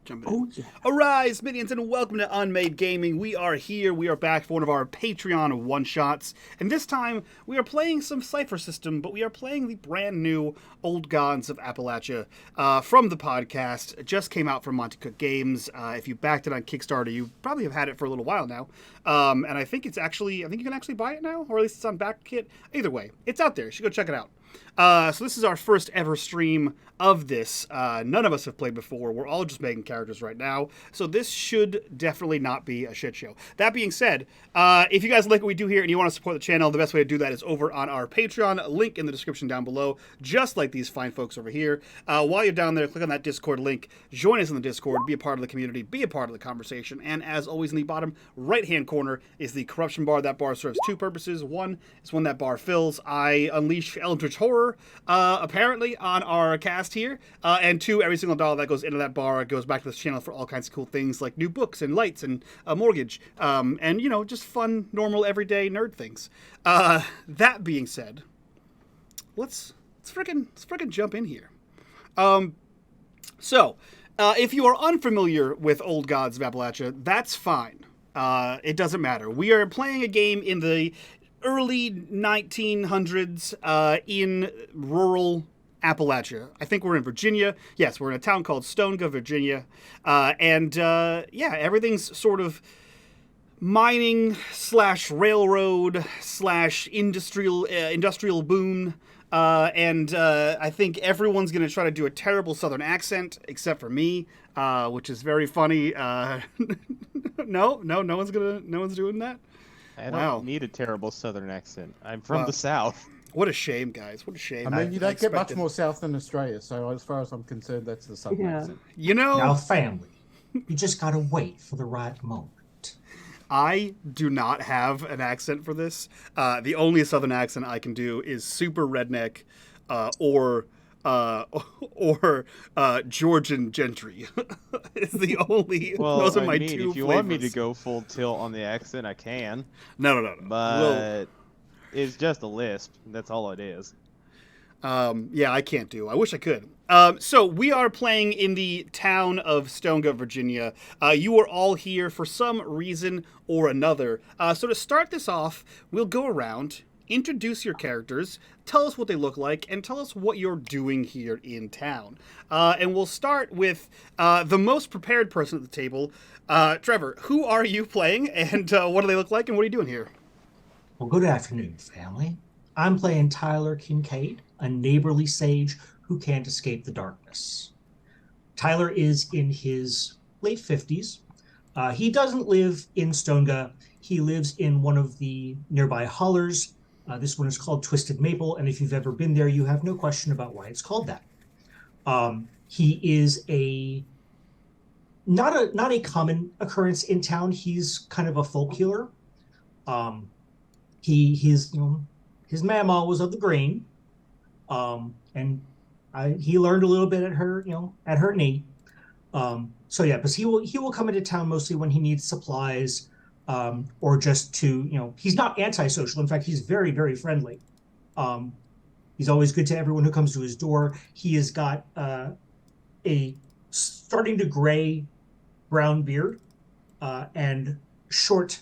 Jumping in. Oh, yeah. Arise, minions, and welcome to unMadeGaming. We are here. We are back for one of our Patreon one-shots. And this time, we are playing some Cypher System, but we are playing the brand new Old Gods of Appalachia from the podcast. It just came out from Monte Cook Games. If you backed it on Kickstarter, you probably have had it for a little while now. And I think you can actually buy it now, or at least it's on BackKit. Either way, it's out there. You should go check it out. So this is our first ever stream of this. None of us have played before. We're all just making characters right now. So this should definitely not be a shit show. That being said, if you guys like what we do here and you want to support the channel, the best way to do that is over on our Patreon. Link in the description down below, just like these fine folks over here. While you're down there, click on that Discord link. Join us in the Discord. Be a part of the community. Be a part of the conversation. And as always, in the bottom right-hand corner is the corruption bar. That bar serves two purposes. One is when that bar fills, I unleash Eldritch Horror, apparently, on our cast here. And two, every single dollar that goes into that bar goes back to this channel for all kinds of cool things like new books and lights and a mortgage. And, you know, just fun, normal, everyday nerd things. That being said, let's frickin' jump in here. So, if you are unfamiliar with Old Gods of Appalachia, that's fine. It doesn't matter. We are playing a game in the early 1900s in rural Appalachia. I think we're in Virginia. Yes, we're in a town called Stonega, Virginia. Yeah, everything's sort of mining / railroad / industrial boom. I think everyone's going to try to do a terrible Southern accent, except for me, which is very funny. No one's doing that. I don't need a terrible Southern accent. I'm from the South. What a shame, guys. What a shame. I mean, you don't get much more south than Australia, so as far as I'm concerned, that's the Southern accent. You know... Now, family, you just gotta wait for the right moment. I do not have an accent for this. The only Southern accent I can do is super redneck or Georgian gentry. It's the only... those are my two if you flavors. want me to go full tilt on the accent, I can. No. But it's just a lisp. That's all it is. Yeah, I can't do. I wish I could. So we are playing in the town of Stonega, Virginia. You are all here for some reason or another. So to start this off, we'll go around, introduce your characters, tell us what they look like, and tell us what you're doing here in town. And we'll start with the most prepared person at the table. Trevor, who are you playing, and what do they look like, and what are you doing here? Well, good afternoon, family. I'm playing Tyler Kincaid, a neighborly sage who can't escape the darkness. Tyler is in his late 50s. He doesn't live in Stonega. He lives in one of the nearby hollers. This one is called Twisted Maple, and if you've ever been there, you have no question about why it's called that. He is not a common occurrence in town. He's kind of a folk healer. His mama was of the green, and he learned a little bit at her knee. So yeah, but he will come into town mostly when he needs supplies, or just to he's not antisocial. In fact, he's very, very friendly. He's always good to everyone who comes to his door. He has got a starting to gray brown beard and short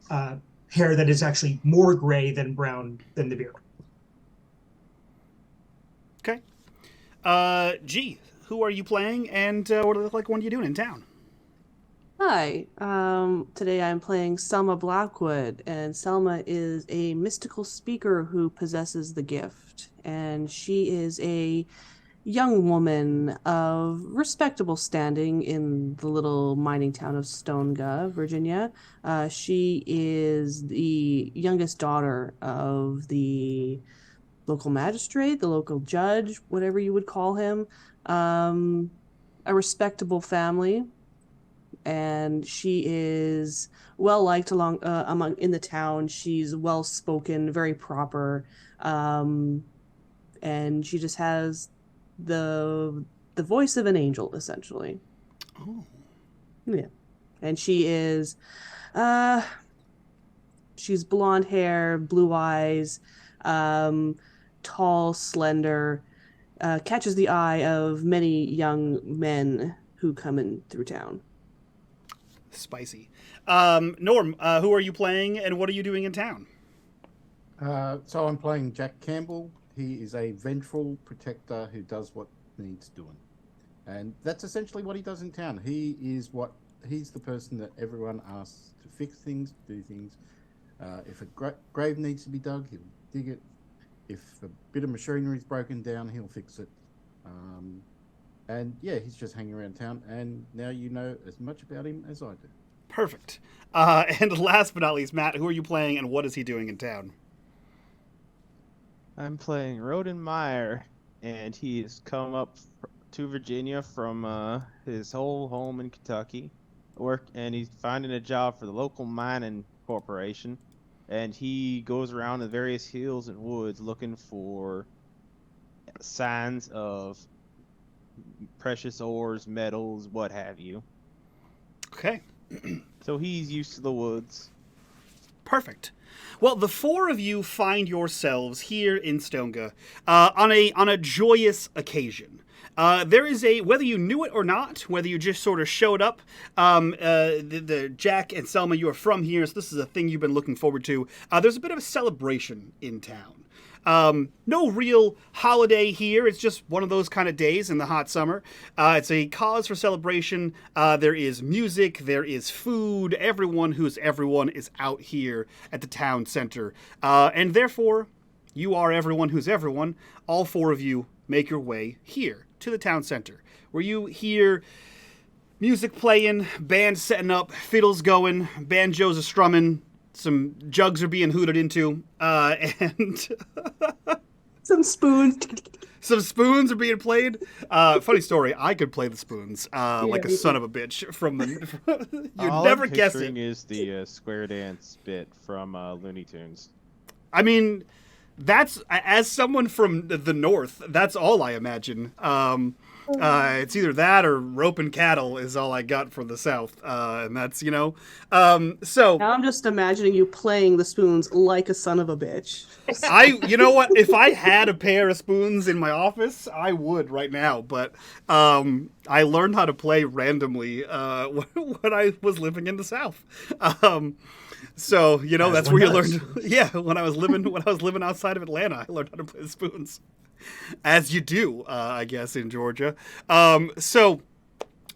hair that is actually more gray than brown than the beard. Okay. G, who are you playing, and what do they look like? What are you doing in town? Hi. Today I'm playing Selma Blackwood, and Selma is a mystical speaker who possesses the gift, and she is a young woman of respectable standing in the little mining town of Stonega, Virginia. She is the youngest daughter of the local magistrate, the local judge, whatever you would call him. A respectable family, and she is well liked among in the town. She's well spoken, very proper, and she just has the voice of an angel, essentially. Oh. Yeah. And she is she's blonde hair, blue eyes, tall, slender, catches the eye of many young men who come in through town. Spicy. Norm, who are you playing and what are you doing in town? So I'm playing Jack Campbell. He is a vengeful protector who does what needs doing. And that's essentially what he does in town. He's the person that everyone asks to fix things, do things. If a grave needs to be dug, he'll dig it. If a bit of machinery is broken down, he'll fix it. And yeah, he's just hanging around town. And now you know as much about him as I do. Perfect. And last but not least, Matt, who are you playing and what is he doing in town? I'm playing Rodin Meyer, and he's come up to Virginia from his whole home in Kentucky, and he's finding a job for the local mining corporation, and he goes around the various hills and woods looking for signs of precious ores, metals, what have you. Okay. So he's used to the woods. Perfect. Well, the four of you find yourselves here in Stonga on a joyous occasion. There is whether you knew it or not, whether you just sort of showed up, the Jack and Selma, you are from here, so this is a thing you've been looking forward to. There's a bit of a celebration in town. No real holiday here. It's just one of those kind of days in the hot summer. It's a cause for celebration. There is music. There is food. Everyone who's everyone is out here at the town center. And therefore, you are everyone who's everyone. All four of you make your way here to the town center, where you hear music playing, band setting up, fiddles going, banjos are strumming, some jugs are being hooted into, and Some spoons. some spoons are being played. Funny story, I could play the spoons like a me son too. of a bitch from the... You'd All never I'm guess picturing it. is the square dance bit from Looney Tunes. I mean, that's, as someone from the north, that's all I imagine. It's either that or rope and cattle is all I got from the south. And that's, so... Now I'm just imagining you playing the spoons like a son of a bitch. You know what? If I had a pair of spoons in my office, I would right now. But I learned how to play randomly when I was living in the South. So that's one where you does. learn. Yeah, when I was living outside of Atlanta, I learned how to play the spoons, as you do, I guess, in Georgia. So.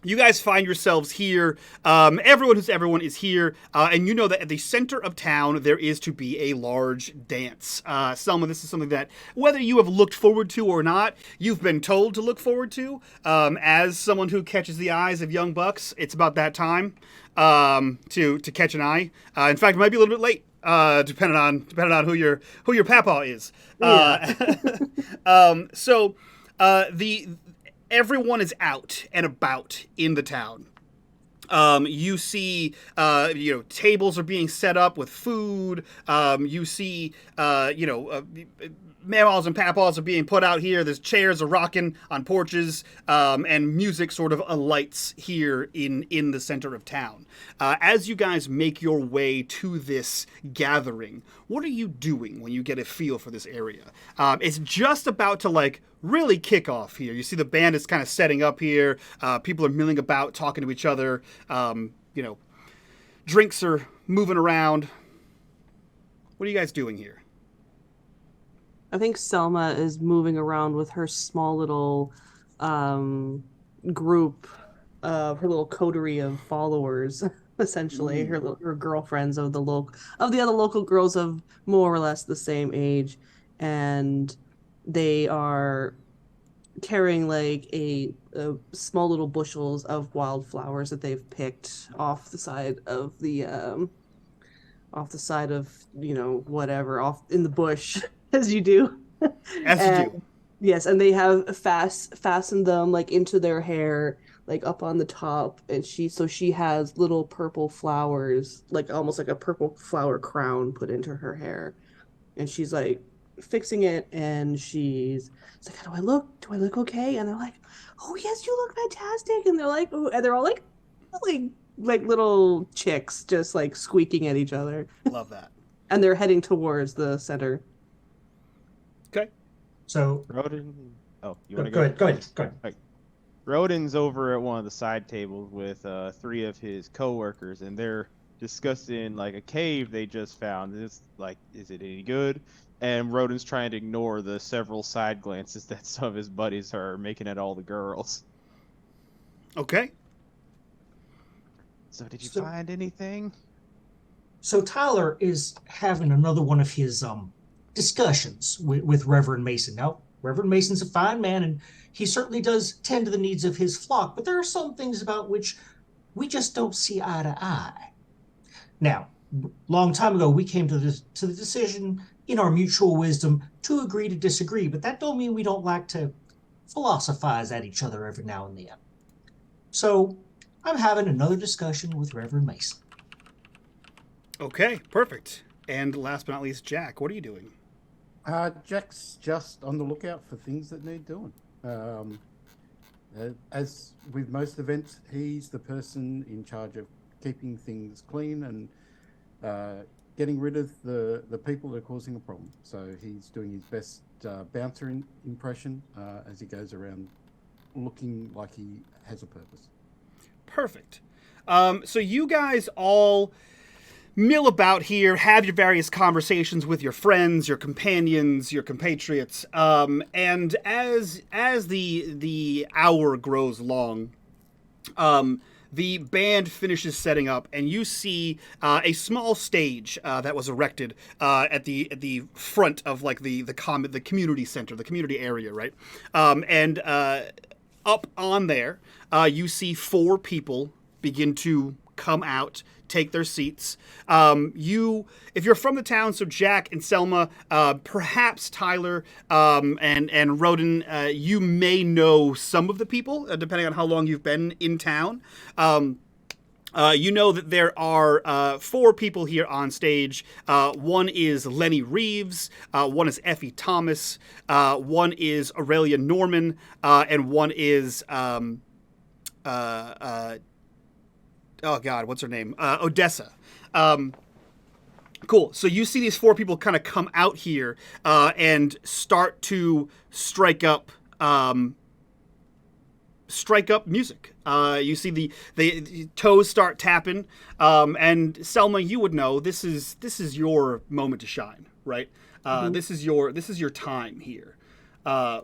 You guys find yourselves here. Everyone who's everyone is here. And you know that at the center of town, there is to be a large dance. Selma, this is something that, whether you have looked forward to or not, you've been told to look forward to. As someone who catches the eyes of young bucks, it's about that time to catch an eye. In fact, it might be a little bit late. Depending on who your papa is. Everyone is out and about in the town. You see, tables are being set up with food. You see, mamaws and papaws are being put out here. There's chairs are rocking on porches, and music sort of alights here in the center of town. As you guys make your way to this gathering, what are you doing when you get a feel for this area? It's just about to really kick off here. You see the band is kind of setting up here. People are milling about, talking to each other. Drinks are moving around. What are you guys doing here? I think Selma is moving around with her small little group, her little coterie of followers, essentially, her girlfriends of the other local girls of more or less the same age, and they are carrying a small little bushels of wildflowers that they've picked off the side of whatever, off in the bush. As you do. As you do. Yes, and they have fastened them into their hair, up on the top, and she has little purple flowers, almost like a purple flower crown put into her hair. And she's fixing it, and she's like, do I look okay? And they're like, oh yes, you look fantastic. And they're like, oh, and they're all like little chicks just squeaking at each other. Love that. And they're heading towards the center. Okay. So Rodin. Oh, you want to go go? ahead. Go ahead. Right. Rodin's over at one of the side tables with 3 of his coworkers, and they're discussing like a cave they just found. It's like, is it any good? And Rodin's trying to ignore the several side glances that some of his buddies are making at all the girls. Okay. So did you find anything? So Tyler is having another one of his discussions with Reverend Mason. Now, Reverend Mason's a fine man, and he certainly does tend to the needs of his flock, but there are some things about which we just don't see eye to eye. Now, long time ago, we came to the decision in our mutual wisdom to agree to disagree, but that don't mean we don't like to philosophize at each other every now and then. So I'm having another discussion with Reverend Mason. Okay, perfect. And last but not least, Jack, what are you doing? Jack's just on the lookout for things that need doing. As with most events, he's the person in charge of keeping things clean and getting rid of the people that are causing a problem. So he's doing his best bouncer impression as he goes around looking like he has a purpose. Perfect. So you guys all mill about here, have your various conversations with your friends, your companions, your compatriots, and as the hour grows long, the band finishes setting up, and you see a small stage that was erected at the front of like the community center, the community area, right? And up on there, you see 4 people begin to come out, take their seats. If you're from the town, so Jack and Selma, perhaps Tyler, and Rodin, you may know some of the people, depending on how long you've been in town. You know that there are 4 people here on stage. One is Lenny Reeves, one is Effie Thomas, one is Aurelia Norman, and one is oh God, what's her name? Odessa. Cool. So you see these 4 people kind of come out here and start to strike up music. You see the toes start tapping, and Selma, you would know this is your moment to shine, right? This is your time here. Yeah.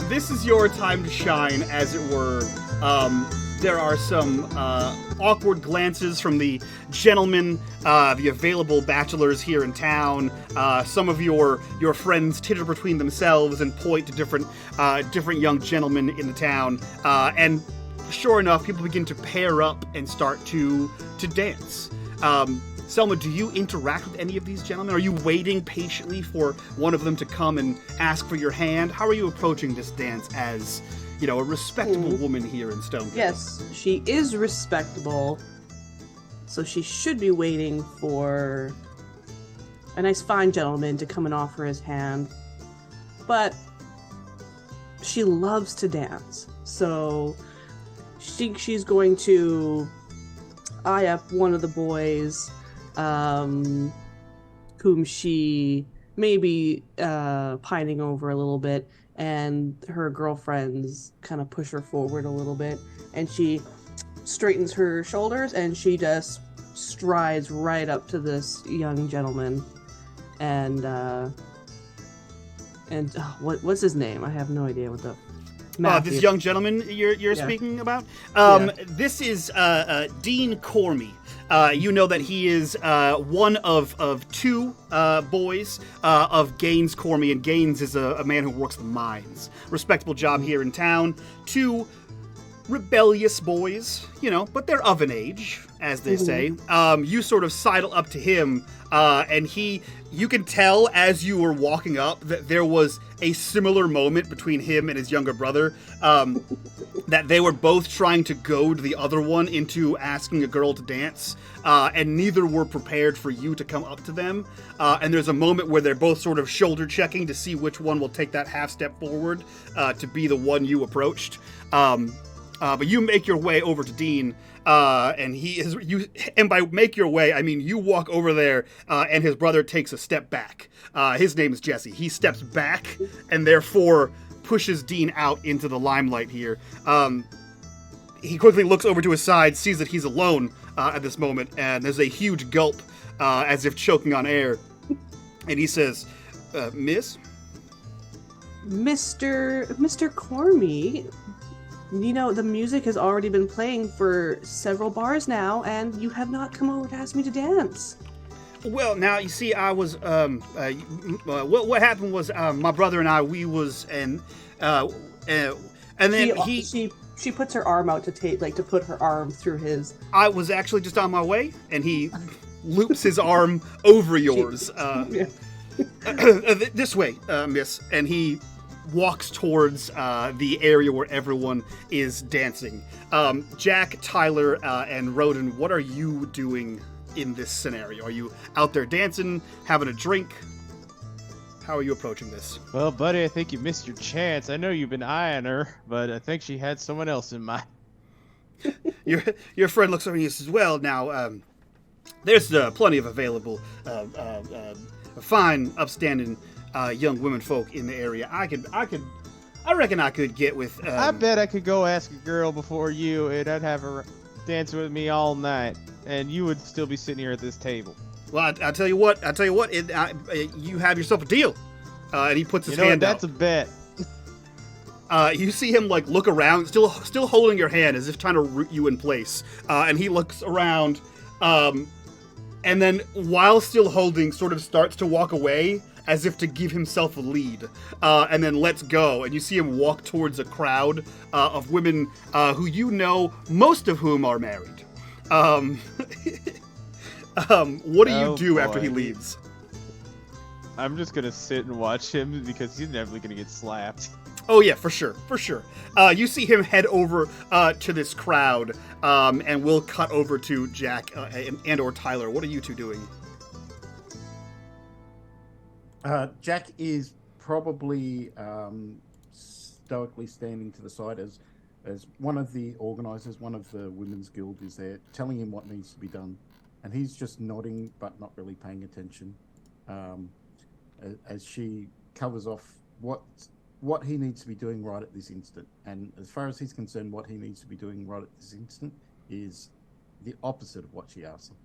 This is your time to shine, as it were. There are some awkward glances from the gentlemen, the available bachelors here in town. Some of your friends titter between themselves and point to different young gentlemen in the town. And sure enough, people begin to pair up and start to dance. Selma, do you interact with any of these gentlemen? Are you waiting patiently for one of them to come and ask for your hand? How are you approaching this dance as, a respectable woman here in Stoneville? Yes, she is respectable, so she should be waiting for a nice fine gentleman to come and offer his hand. But she loves to dance, so she's going to eye up one of the boys whom she may be pining over a little bit, and her girlfriends kind of push her forward a little bit, and she straightens her shoulders and she just strides right up to this young gentleman, and what's his name? I have no idea what the this young gentleman you're speaking about? This is Dean Cormie. You know that he is one of 2 boys of Gaines Cormie, and Gaines is a man who works the mines. Respectable job here in town. 2 rebellious boys, but they're of an age, as they say. You sort of sidle up to him, and you can tell as you were walking up that there was a similar moment between him and his younger brother, that they were both trying to goad the other one into asking a girl to dance, and neither were prepared for you to come up to them. And there's a moment where they're both sort of shoulder checking to see which one will take that half step forward to be the one you approached. But you make your way over to Dean, and he is you. And by make your way, I mean you walk over there, and his brother takes a step back. His name is Jesse. He steps back, and therefore pushes Dean out into the limelight here. He quickly looks over to his side, sees that he's alone at this moment, and there's a huge gulp, as if choking on air. And he says, "Miss." Mr. Cormy, you know, the music has already been playing for several bars now, and you have not come over to ask me to dance. Well, now, you see, I was, what happened was, my brother and I, we was, and then She puts her arm out to put her arm through his. I was actually just on my way, and he loops his arm over yours. Yeah. This way, miss. And he walks towards the area where everyone is dancing. Jack, Tyler, and Rodin, what are you doing in this scenario? Are you out there dancing, having a drink? How are you approaching this? Well, buddy, I think you missed your chance. I know you've been eyeing her, but I think she had someone else in mind. Your friend looks over and he says, "Well, now, there's plenty of available, fine, upstanding young women folk in the area. I reckon I could get with." I bet I could go ask a girl before you, and I'd have her dance with me all night, and you would still be sitting here at this table. Well, I tell you what, you have yourself a deal. And he puts his hand that's out. That's a bet. You see him like look around, still holding your hand as if trying to root you in place. And he looks around, and then while still holding, sort of starts to walk away as if to give himself a lead, and then lets go. And you see him walk towards a crowd of women who you know, most of whom are married. What do you do after he leaves? I'm just gonna sit and watch him because he's never gonna get slapped. Oh yeah, for sure. You see him head over to this crowd, and we'll cut over to Jack and or Tyler. What are you two doing? Jack is probably stoically standing to the side as one of the organizers, one of the women's guild is there, telling him what needs to be done. And he's just nodding, but not really paying attention, as she covers off what he needs to be doing right at this instant. And as far as he's concerned, what he needs to be doing right at this instant is the opposite of what she asks him.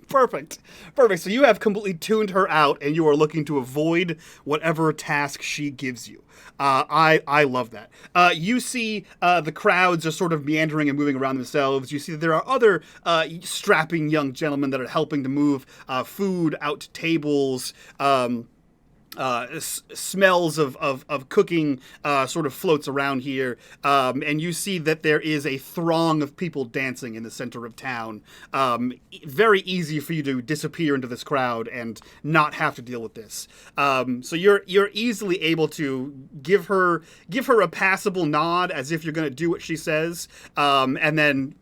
Perfect. So you have completely tuned her out, and you are looking to avoid whatever task she gives you. I love that. You see the crowds are sort of meandering and moving around themselves. You see that there are other strapping young gentlemen that are helping to move food out to tables. Smells of cooking sort of floats around here, and you see that there is a throng of people dancing in the center of town. Very easy for you to disappear into this crowd and not have to deal with this. So you're easily able to give her a passable nod as if you're going to do what she says, and then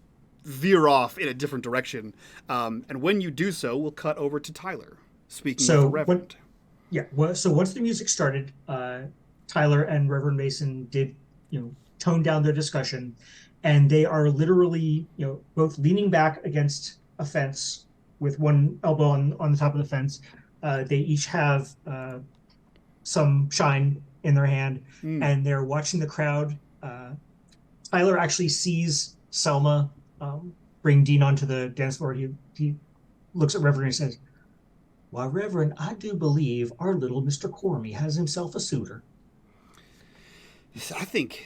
veer off in a different direction. And when you do so, we'll cut over to Tyler speaking with the Reverend. Yeah. Well, so once the music started, Tyler and Reverend Mason did, tone down their discussion, and they are literally, both leaning back against a fence with one elbow on the top of the fence. They each have some shine in their hand, and they're watching the crowd. Tyler actually sees Selma bring Dean onto the dance floor. He looks at Reverend and says, "Why, Reverend, I do believe our little Mr. Cormy has himself a suitor." I think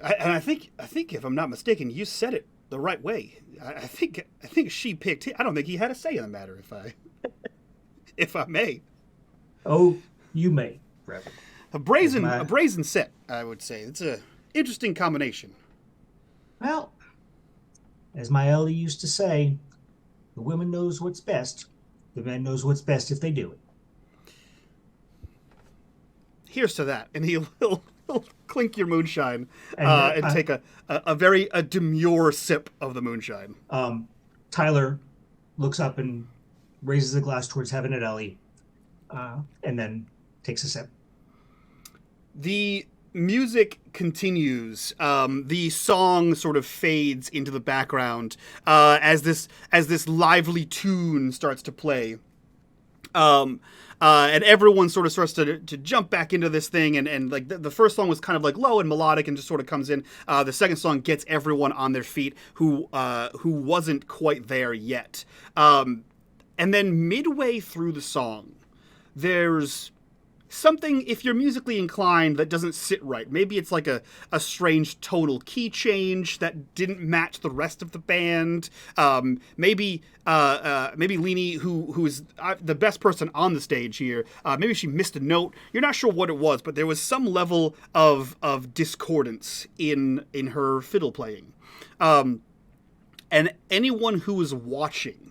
if I'm not mistaken, you said it the right way. I think she picked him. I don't think he had a say in the matter, if I may. Oh, you may, Reverend. A brazen set, I would say. It's a interesting combination. Well, as my elder used to say, the woman knows what's best. The man knows what's best if they do it. Here's to that. And he'll clink your moonshine and take a very demure sip of the moonshine. Tyler looks up and raises a glass towards heaven at Ellie, and then takes a sip. The music continues. The song sort of fades into the background as this lively tune starts to play. And everyone sort of starts to jump back into this thing, and like the first song was kind of like low and melodic and just sort of comes in. The second song gets everyone on their feet who wasn't quite there yet. And then midway through the song, there's something, if you're musically inclined, that doesn't sit right. Maybe it's like a strange tonal key change that didn't match the rest of the band. Maybe Leanie, who is the best person on the stage here, maybe she missed a note. You're not sure what it was, but there was some level of discordance in her fiddle playing. And anyone who was watching,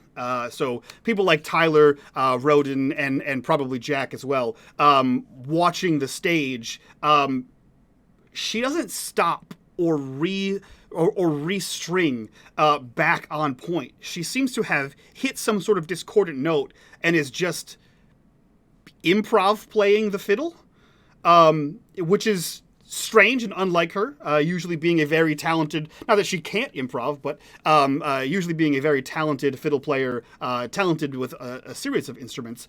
so people like Tyler, Rodin, and probably Jack as well, watching the stage, she doesn't stop or restring back on point. She seems to have hit some sort of discordant note and is just improv playing the fiddle, which is strange and unlike her, usually being a very talented, not that she can't improv, but usually being a very talented fiddle player, talented with a series of instruments.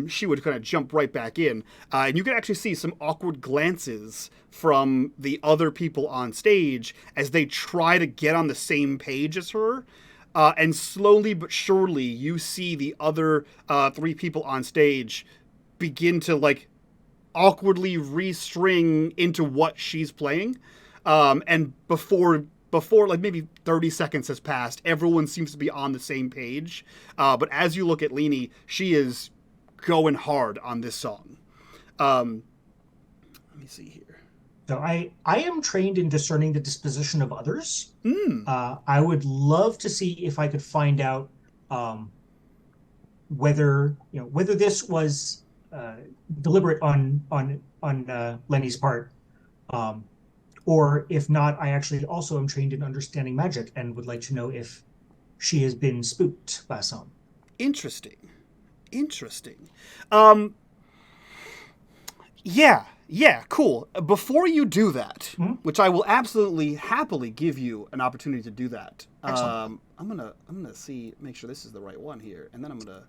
She would kind of jump right back in. And you can actually see some awkward glances from the other people on stage as they try to get on the same page as her. And slowly but surely, you see the other 3 people on stage begin to, like, awkwardly restring into what she's playing, and before like maybe 30 seconds has passed, everyone seems to be on the same page, but as you look at Leanie, she is going hard on this song. Let me see here. So I am trained in discerning the disposition of others. I would love to see if I could find out whether this was deliberate on Lenny's part, or if not, I actually also am trained in understanding magic and would like to know if she has been spooked by some. Interesting. Yeah, cool. Before you do that, which I will absolutely happily give you an opportunity to do that. Excellent. I'm gonna make sure this is the right one here, and then I'm gonna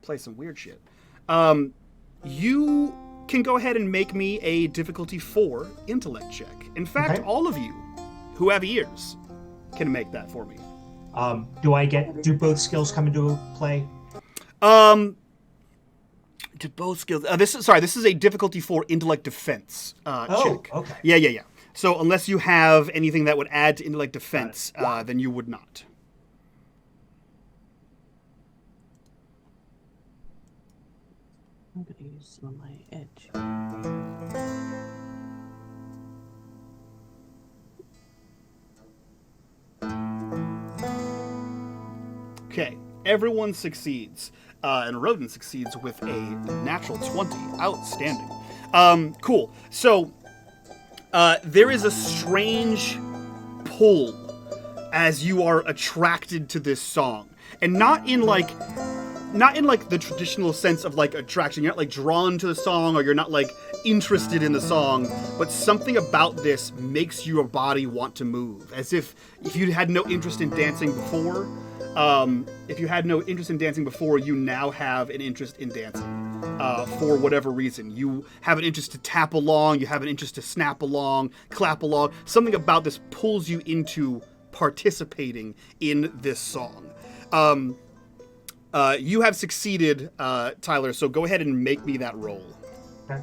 play some weird shit. You can go ahead and make me a difficulty 4 intellect check. In fact, Okay. all of you who have ears can make that for me. Do both skills come into play? Do both skills? This is a difficulty 4 intellect defense check. Okay. Yeah. So unless you have anything that would add to intellect defense, then you would not. I'm going to use some of my edge. Okay, everyone succeeds, and Rodin succeeds with a natural 20. Outstanding. Cool. So, there is a strange pull as you are attracted to this song, and not in like the traditional sense of like attraction. You're not like drawn to the song, or you're not like interested in the song, but something about this makes your body want to move, as if you had no interest in dancing before. You now have an interest in dancing, for whatever reason. You have an interest to tap along, you have an interest to snap along, clap along. Something about this pulls you into participating in this song. You have succeeded, Tyler, so go ahead and make me that roll. Okay.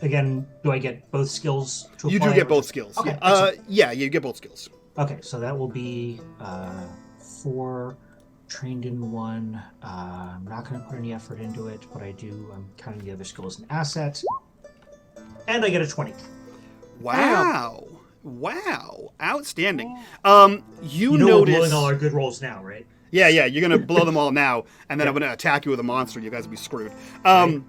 Again, do I get both skills to apply? You do get both skills. Okay, yeah, you get both skills. Okay, so that will be 4 trained in 1. I'm not going to put any effort into it, but I'm counting the other skill as an asset. And I get a 20. Wow. Outstanding. You know notice... we're blowing all our good rolls now, right? Yeah, you're going to blow them all now, and then I'm going to attack you with a monster. You guys will be screwed. Right.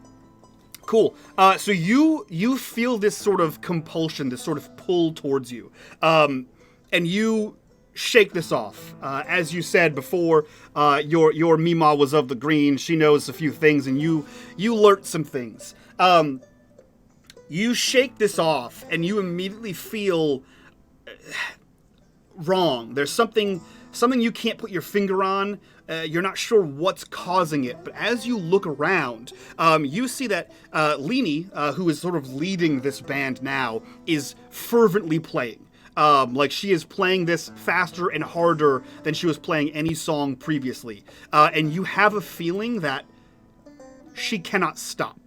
Cool. So you feel this sort of compulsion, this sort of pull towards you. And you shake this off. As you said before, your Mima was of the green. She knows a few things, and you learnt some things. You shake this off, and you immediately feel wrong. There's something you can't put your finger on. You're not sure what's causing it, but as you look around, you see that Lini, who is sort of leading this band now, is fervently playing. Like she is playing this faster and harder than she was playing any song previously. And you have a feeling that she cannot stop.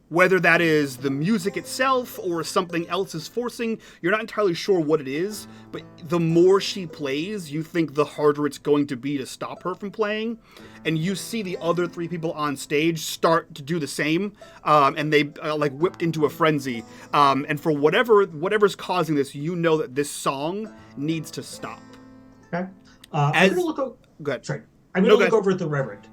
Whether that is the music itself or something else is forcing, you're not entirely sure what it is, but the more she plays, you think the harder it's going to be to stop her from playing. And you see the other 3 people on stage start to do the same, and they like whipped into a frenzy. And for whatever's causing this, you know that this song needs to stop. Okay. I'm going to look Go ahead. Sorry. I'm going to look over at the Reverend.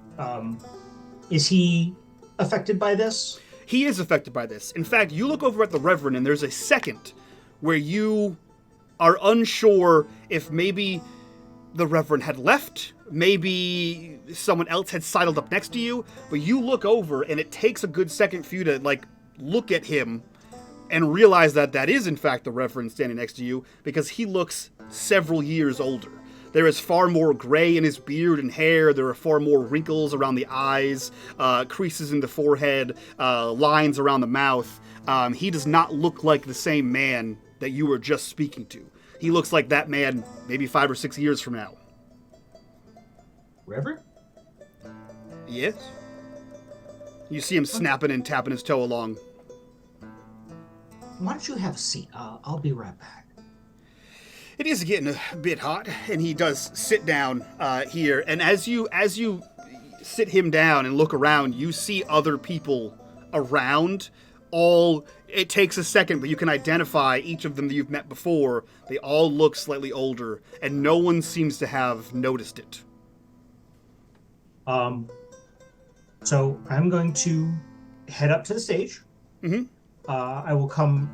Is he affected by this? He is affected by this. In fact, you look over at the Reverend, and there's a second where you are unsure if maybe the Reverend had left, maybe someone else had sidled up next to you, but you look over, and it takes a good second for you to, like, look at him and realize that that is, in fact, the Reverend standing next to you, because he looks several years older. There is far more gray in his beard and hair. There are far more wrinkles around the eyes, creases in the forehead, lines around the mouth. He does not look like the same man that you were just speaking to. He looks like that man maybe 5 or 6 years from now. Reverend? Yes? You see him snapping and tapping his toe along. Why don't you have a seat? I'll be right back. It is getting a bit hot, and he does sit down here. And as you sit him down and look around, you see other people around. It takes a second, but you can identify each of them that you've met before. They all look slightly older, and no one seems to have noticed it. So I'm going to head up to the stage. Mm-hmm. I will come.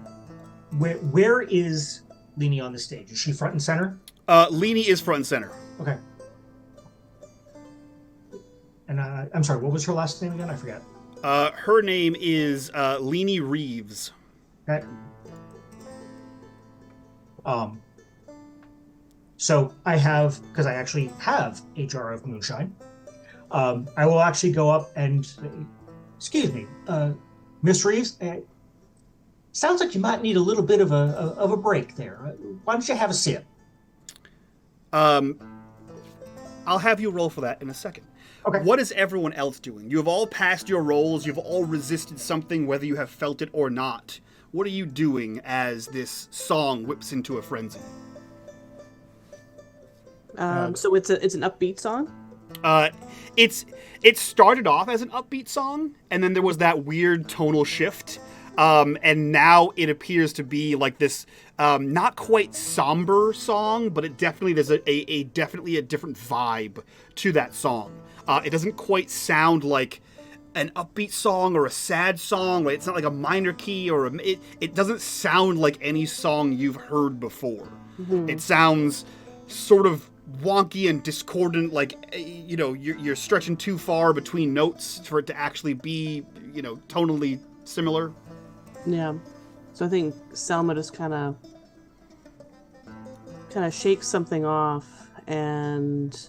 Where is Lini on the stage? Is she front and center? Lini is front and center. Okay. And I'm sorry, what was her last name again? I forgot. Her name is Lini Reeves. Okay. So I have, because I actually have a jar of moonshine, I will actually go up and, excuse me, Miss Reeves, sounds like you might need a little bit of a break there. Why don't you have a sip? I'll have you roll for that in a second. Okay. What is everyone else doing? You have all passed your rolls. You've all resisted something, whether you have felt it or not. What are you doing as this song whips into a frenzy? So it's an upbeat song? It started off as an upbeat song, and then there was that weird tonal shift. And now it appears to be like this, not quite somber song, but there's a definitely a different vibe to that song. It doesn't quite sound like an upbeat song or a sad song. Right? It's not like a minor key it doesn't sound like any song you've heard before. Mm-hmm. It sounds sort of wonky and discordant, like, you're stretching too far between notes for it to actually be, tonally similar. Yeah. So I think Selma just kind of shakes something off, and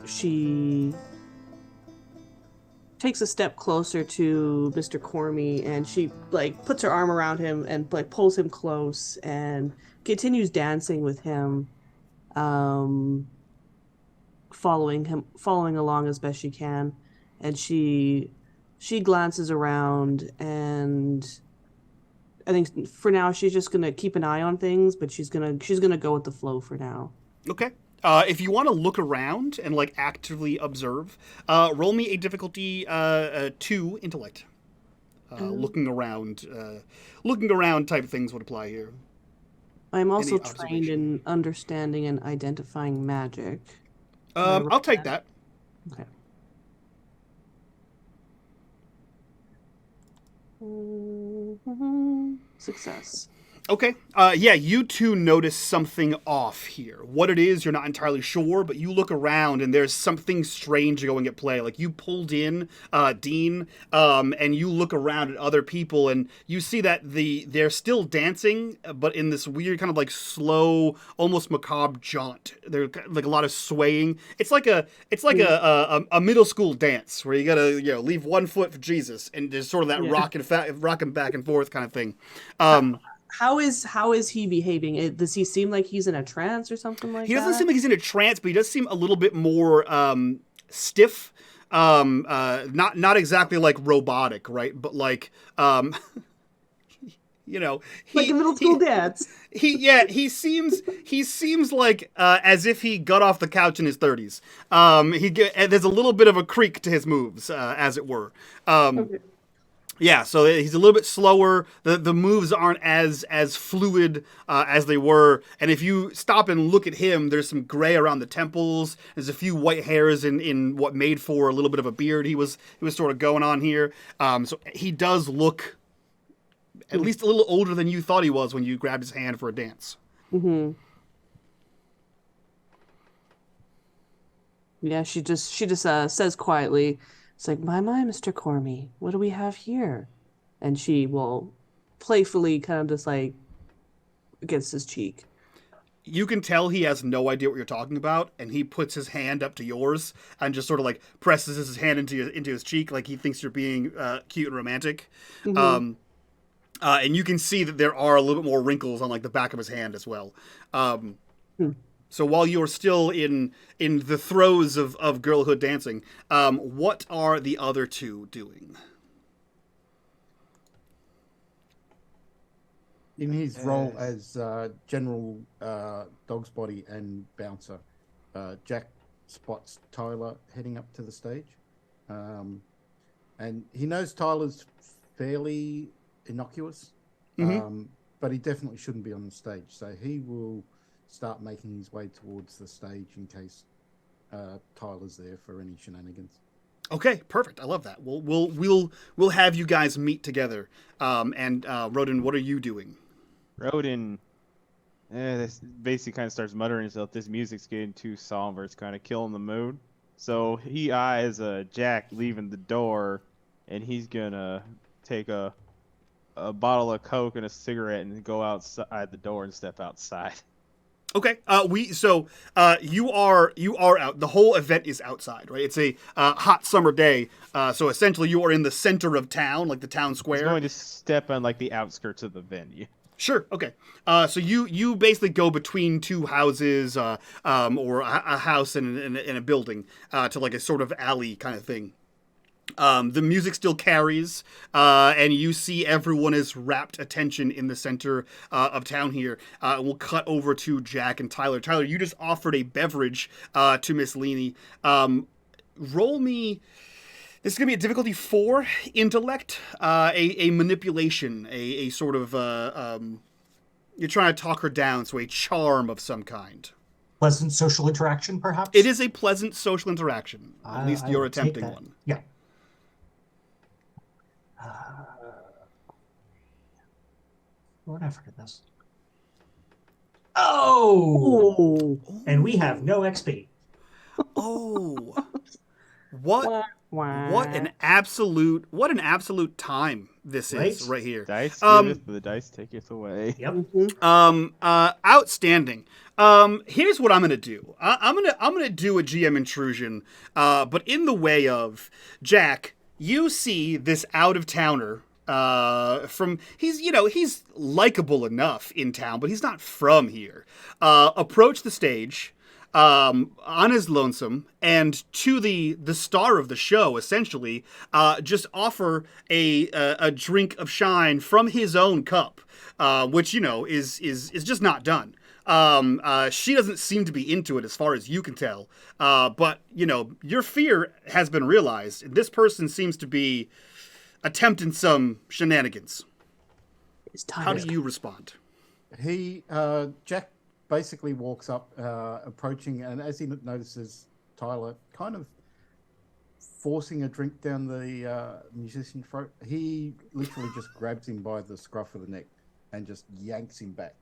she takes a step closer to Mr. Cormie, and she puts her arm around him and pulls him close and continues dancing with him, following along as best she can. And she glances around, and I think for now she's just gonna keep an eye on things, but she's gonna go with the flow for now. Okay. If you want to look around and actively observe, roll me a difficulty 2 intellect. Looking around type things would apply here. I'm also trained in understanding and identifying magic. I'll take that. Okay. Success. Okay. Yeah, you two notice something off here. What it is, you're not entirely sure, but you look around and there's something strange going at play. Like you pulled in Dean, and you look around at other people, and you see that they're still dancing, but in this weird kind of like slow, almost macabre jaunt. There's like a lot of swaying. It's like a middle school dance where you gotta leave one foot for Jesus, and there's sort of that rocking back and forth kind of thing. How is he behaving? Does he seem like he's in a trance or something like that? He doesn't seem like he's in a trance, but he does seem a little bit more stiff. Not exactly like robotic, right? But like like a middle school dance. He seems like as if he got off the couch in his 30s. There's a little bit of a creak to his moves, as it were. Okay. Yeah, so he's a little bit slower. The moves aren't as fluid as they were. And if you stop and look at him, there's some gray around the temples. There's a few white hairs in what made for a little bit of a beard he was sort of going on here. So he does look at least a little older than you thought he was when you grabbed his hand for a dance. Mm-hmm. Yeah, she just says quietly, it's like, my, Mr. Cormie, what do we have here? And she will playfully kind of just like against his cheek. You can tell he has no idea what you're talking about, and he puts his hand up to yours and just sort of like presses his hand into his cheek like he thinks you're being cute and romantic. Mm-hmm. And you can see that there are a little bit more wrinkles on like the back of his hand as well. So while you're still in the throes of girlhood dancing, what are the other two doing? In his role as General Dog's Body and Bouncer, Jack spots Tyler heading up to the stage. And he knows Tyler's fairly innocuous, but he definitely shouldn't be on the stage. So he will start making his way towards the stage in case Tyler's there for any shenanigans. Okay, perfect. I love that. We'll have you guys meet together. And Rodin, what are you doing? Rodin, this basically kind of starts muttering himself. This music's getting too somber. It's kind of killing the mood. So he eyes Jack leaving the door, and he's gonna take a bottle of Coke and a cigarette and go outside the door and step outside. Okay. You are out. The whole event is outside, right? It's a hot summer day. So essentially, you are in the center of town, like the town square. He's going to step on like the outskirts of the venue. Sure. Okay. So you basically go between two houses, or a house and a building, to like a sort of alley kind of thing. The music still carries, and you see everyone is rapt attention in the center of town here. We'll cut over to Jack and Tyler. Tyler, you just offered a beverage to Miss Leaney. Roll me. This is going to be a difficulty 4 intellect, a manipulation, a sort of, you're trying to talk her down, so a charm of some kind. Pleasant social interaction, perhaps? It is a pleasant social interaction. At least you're attempting one. Yeah. What effort at this? Oh! And we have no XP. Oh. What an absolute time this is right here. Dice giveth, the dice taketh away. Yep. Outstanding. Here's what I'm gonna do. I'm gonna do a GM intrusion, but in the way of Jack. You see this out of towner. He's likable enough in town, but he's not from here. Approach the stage. On his lonesome, and to the star of the show, essentially, just offer a drink of shine from his own cup, which is just not done. She doesn't seem to be into it as far as you can tell, but your fear has been realized, and this person seems to be attempting some shenanigans. How do you respond? Jack basically walks up, approaching, and as he notices Tyler kind of forcing a drink down the musician's throat, he literally just grabs him by the scruff of the neck and just yanks him back.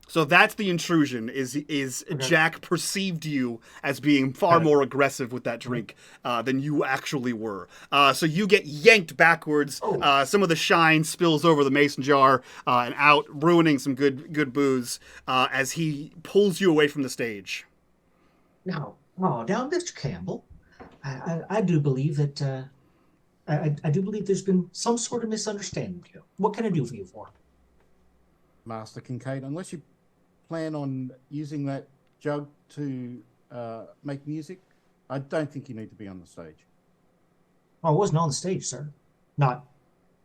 So that's the intrusion. Is Okay. Jack perceived you as being far more aggressive with that drink than you actually were. So you get yanked backwards. Oh. Some of the shine spills over the mason jar and out, ruining some good booze as he pulls you away from the stage. Now, Mr. Campbell, I do believe that I do believe there's been some sort of misunderstanding here. What can I do for you for? Master Kincaid, unless you plan on using that jug to make music, I don't think you need to be on the stage. Oh, I wasn't on the stage, sir. Not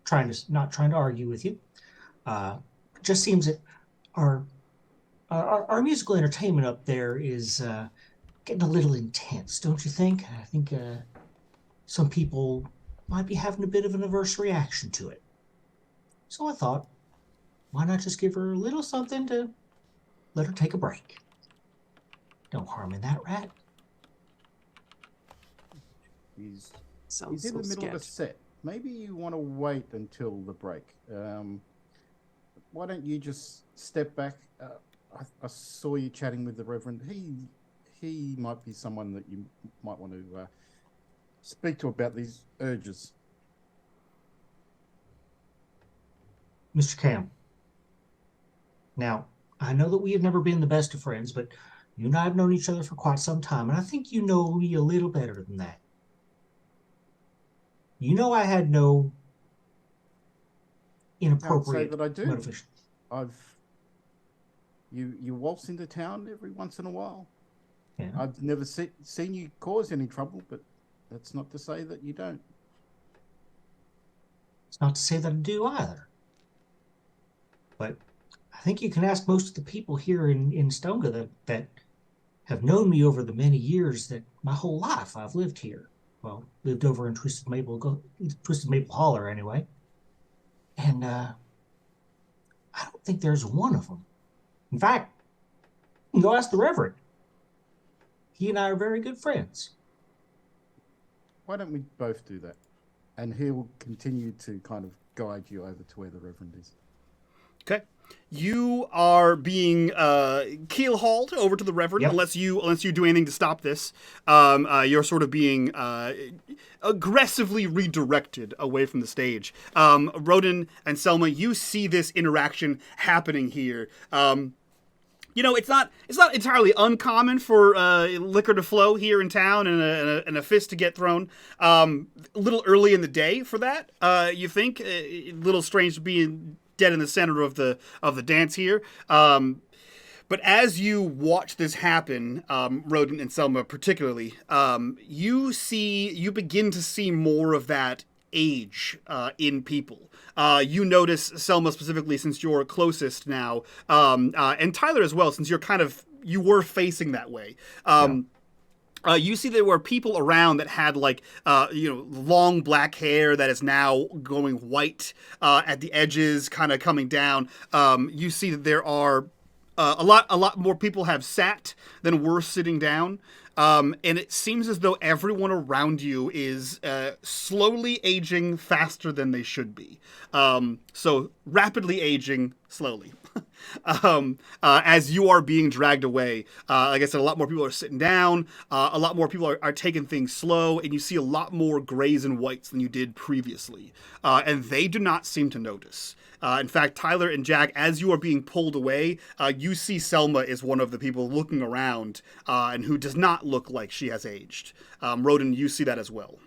trying to argue with you. Just seems that our musical entertainment up there is getting a little intense, don't you think? I think some people might be having a bit of an adverse reaction to it. So I thought, why not just give her a little something to let her take a break? No harm in that, rat. He's Sounds in so the middle of a sketch. set. Maybe you want to wait until the break. Why don't you just step back? I saw you chatting with the Reverend. He might be someone that you might want to speak to about these urges. Mr. Cam. Now, I know that we have never been the best of friends, but you and I have known each other for quite some time, and I think you know me a little better than that. You know I had no inappropriate that I do. motivation. You waltz into town every once in a while. Yeah. I've never seen you cause any trouble, but that's not to say that you don't. It's not to say that I do either. But I think you can ask most of the people here in Stonga that have known me over the many years that my whole life I've lived here. Well, lived over in Twisted Maple Holler anyway. And I don't think there's one of them. In fact, you can go ask the Reverend. He and I are very good friends. Why don't we both do that? And he'll continue to kind of guide you over to where the Reverend is. Okay. You are being keel-hauled over to the Reverend, Yep. unless you do anything to stop this. You're sort of being aggressively redirected away from the stage. Rodin and Selma, you see this interaction happening here. It's not entirely uncommon for liquor to flow here in town and a fist to get thrown. A little early in the day for that, you think? A little strange to be dead in the center of the dance here. But as you watch this happen, Rodin and Selma particularly, you begin to see more of that age in people. You notice, Selma specifically, since you're closest now, and Tyler as well, since you were facing that way. You see there were people around that had long black hair that is now going white at the edges, kind of coming down. You see that there are a lot more people have sat than were sitting down. And it seems as though everyone around you is slowly aging faster than they should be. So rapidly aging slowly. As you are being dragged away. Like I said, a lot more people are sitting down. A lot more people are taking things slow. And you see a lot more grays and whites than you did previously. And they do not seem to notice. In fact, Tyler and Jack, as you are being pulled away, you see Selma is one of the people looking around and who does not look like she has aged. Rodin, you see that as well.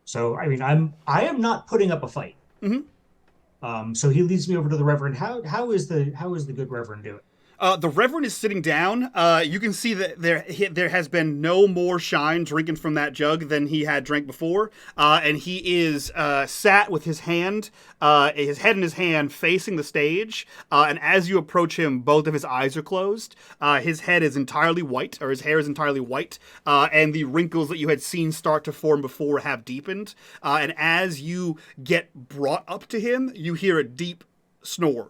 So, I mean, I am not putting up a fight. Mm-hmm. So he leads me over to the Reverend. How is the good Reverend doing? The Reverend is sitting down. You can see that there has been no more shine drinking from that jug than he had drank before, and he is sat with his head in his hand, facing the stage. And as you approach him, both of his eyes are closed. His head is entirely white, or his hair is entirely white, and the wrinkles that you had seen start to form before have deepened. And as you get brought up to him, you hear a deep snore,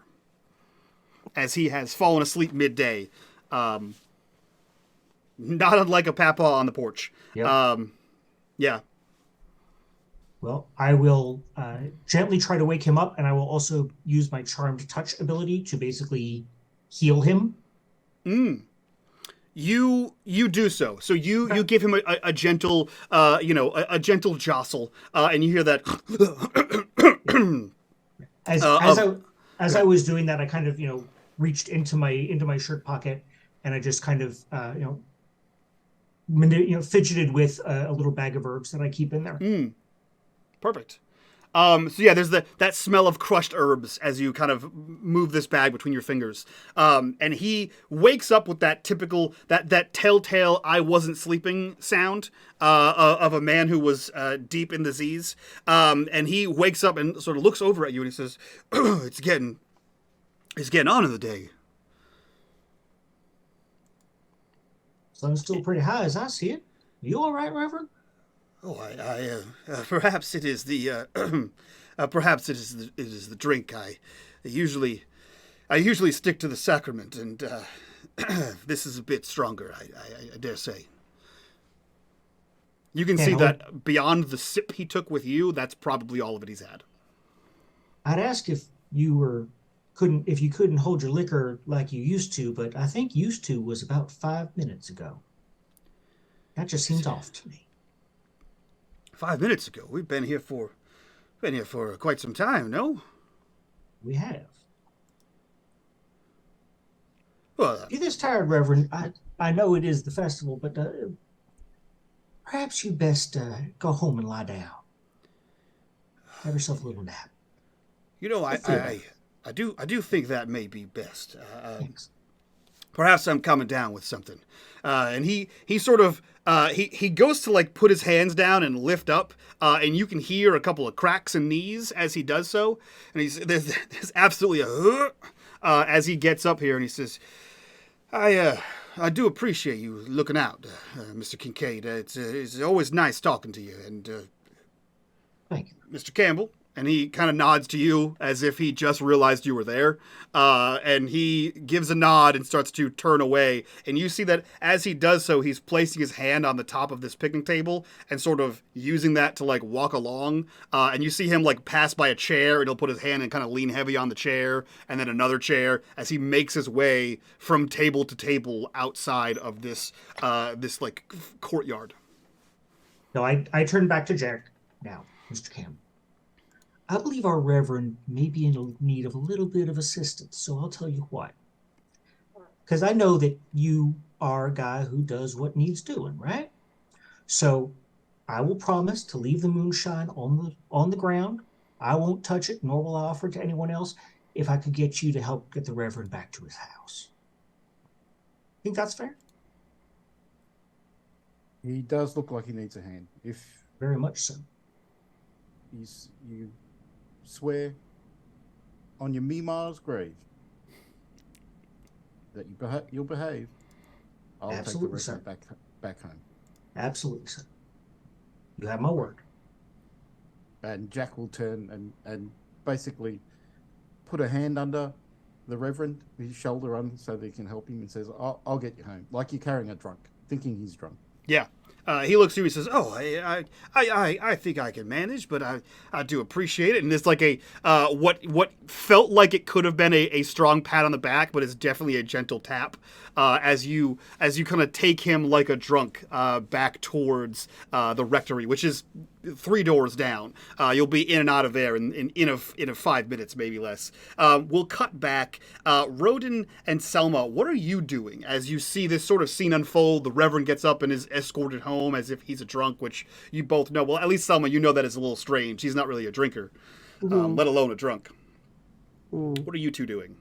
as he has fallen asleep midday. Not unlike a papa on the porch. Yep. Yeah. Well, I will gently try to wake him up, and I will also use my charmed touch ability to basically heal him. Mm. You do so. So you give him a gentle a gentle jostle, and you hear that. As uh, as of, I as yeah. I was doing that, I kind of reached into my shirt pocket, and I just kind of fidgeted with a little bag of herbs that I keep in there. Mm, perfect. So yeah, there's that smell of crushed herbs as you kind of move this bag between your fingers. And he wakes up with that typical that telltale "I wasn't sleeping" sound of a man who was deep in disease. And he wakes up and sort of looks over at you and he says, it's getting on in the day." Sun's still pretty high as I see it. You all right, Reverend? Oh, perhaps it is the perhaps it is the drink. Usually I usually stick to the sacrament, and this is a bit stronger. I dare say. You can Can't see hold. that beyond the sip he took with you, that's probably all of it he's had. I'd ask if you couldn't hold your liquor like you used to, but I think used to was about 5 minutes ago. That just seems off to me. 5 minutes ago, we've been here for quite some time. No, We have. well, If you're this tired, Reverend, I know it is the festival, but perhaps you best go home and lie down. Have yourself a little nap. you know, You'll feel better. I do think that may be best. Thanks. Perhaps I'm coming down with something. And he sort of he goes to like put his hands down and lift up, and you can hear a couple of cracks and knees as he does so. And there's absolutely a as he gets up here and he says, I do appreciate you looking out, Mr. Kincaid. It's always nice talking to you, and Thank you. Mr. Campbell. And he kind of nods to you as if he just realized you were there. And he gives a nod and starts to turn away. And you see that as he does so, he's placing his hand on the top of this picnic table and sort of using that to like walk along. And you see him like pass by a chair and he'll put his hand and kind of lean heavy on the chair and then another chair as he makes his way from table to table outside of this like courtyard. No, I turn back to Jack now, Mr. Campbell. I believe our Reverend may be in need of a little bit of assistance, so I'll tell you what. Because I know that you are a guy who does what needs doing, right? So I will promise to leave the moonshine on the ground. I won't touch it, nor will I offer it to anyone else if I could get you to help get the Reverend back to his house. Think that's fair? He does look like he needs a hand. If Very much so. you swear on your Mimar's grave that you'll behave, I'll Absolutely, take the sir. record back home. Absolutely, sir. You have my word. And Jack will turn and basically put a hand under the Reverend, his shoulder on, so they can help him, and says, I'll get you home. Like you're carrying a drunk, thinking he's drunk. Yeah. He looks through. He says, "Oh, I think I can manage, but I do appreciate it." And it's like a what felt like it could have been a strong pat on the back, but it's definitely a gentle tap as you kind of take him like a drunk back towards the rectory, which is 3 doors down. You'll be in and out of there in a 5 minutes, maybe less. We'll cut back. Rodin and Selma, what are you doing as you see this sort of scene unfold? The Reverend gets up and is escorted home as if he's a drunk, which you both know. Well, at least Selma, you know that is a little strange. He's not really a drinker, let alone a drunk. What are you two doing?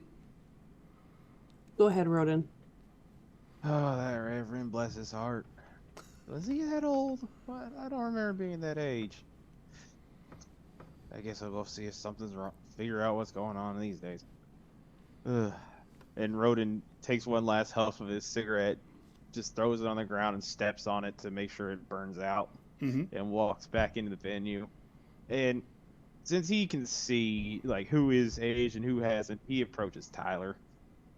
Go ahead, Rodin. Oh, that Reverend, bless his heart. Was he that old? What? I don't remember being that age. I guess I'll go see if something's wrong. Figure out what's going on these days. Ugh. And Rodin takes one last huff of his cigarette, just throws it on the ground and steps on it to make sure it burns out, and walks back into the venue. And since he can see like who is aged and who hasn't, he approaches Tyler.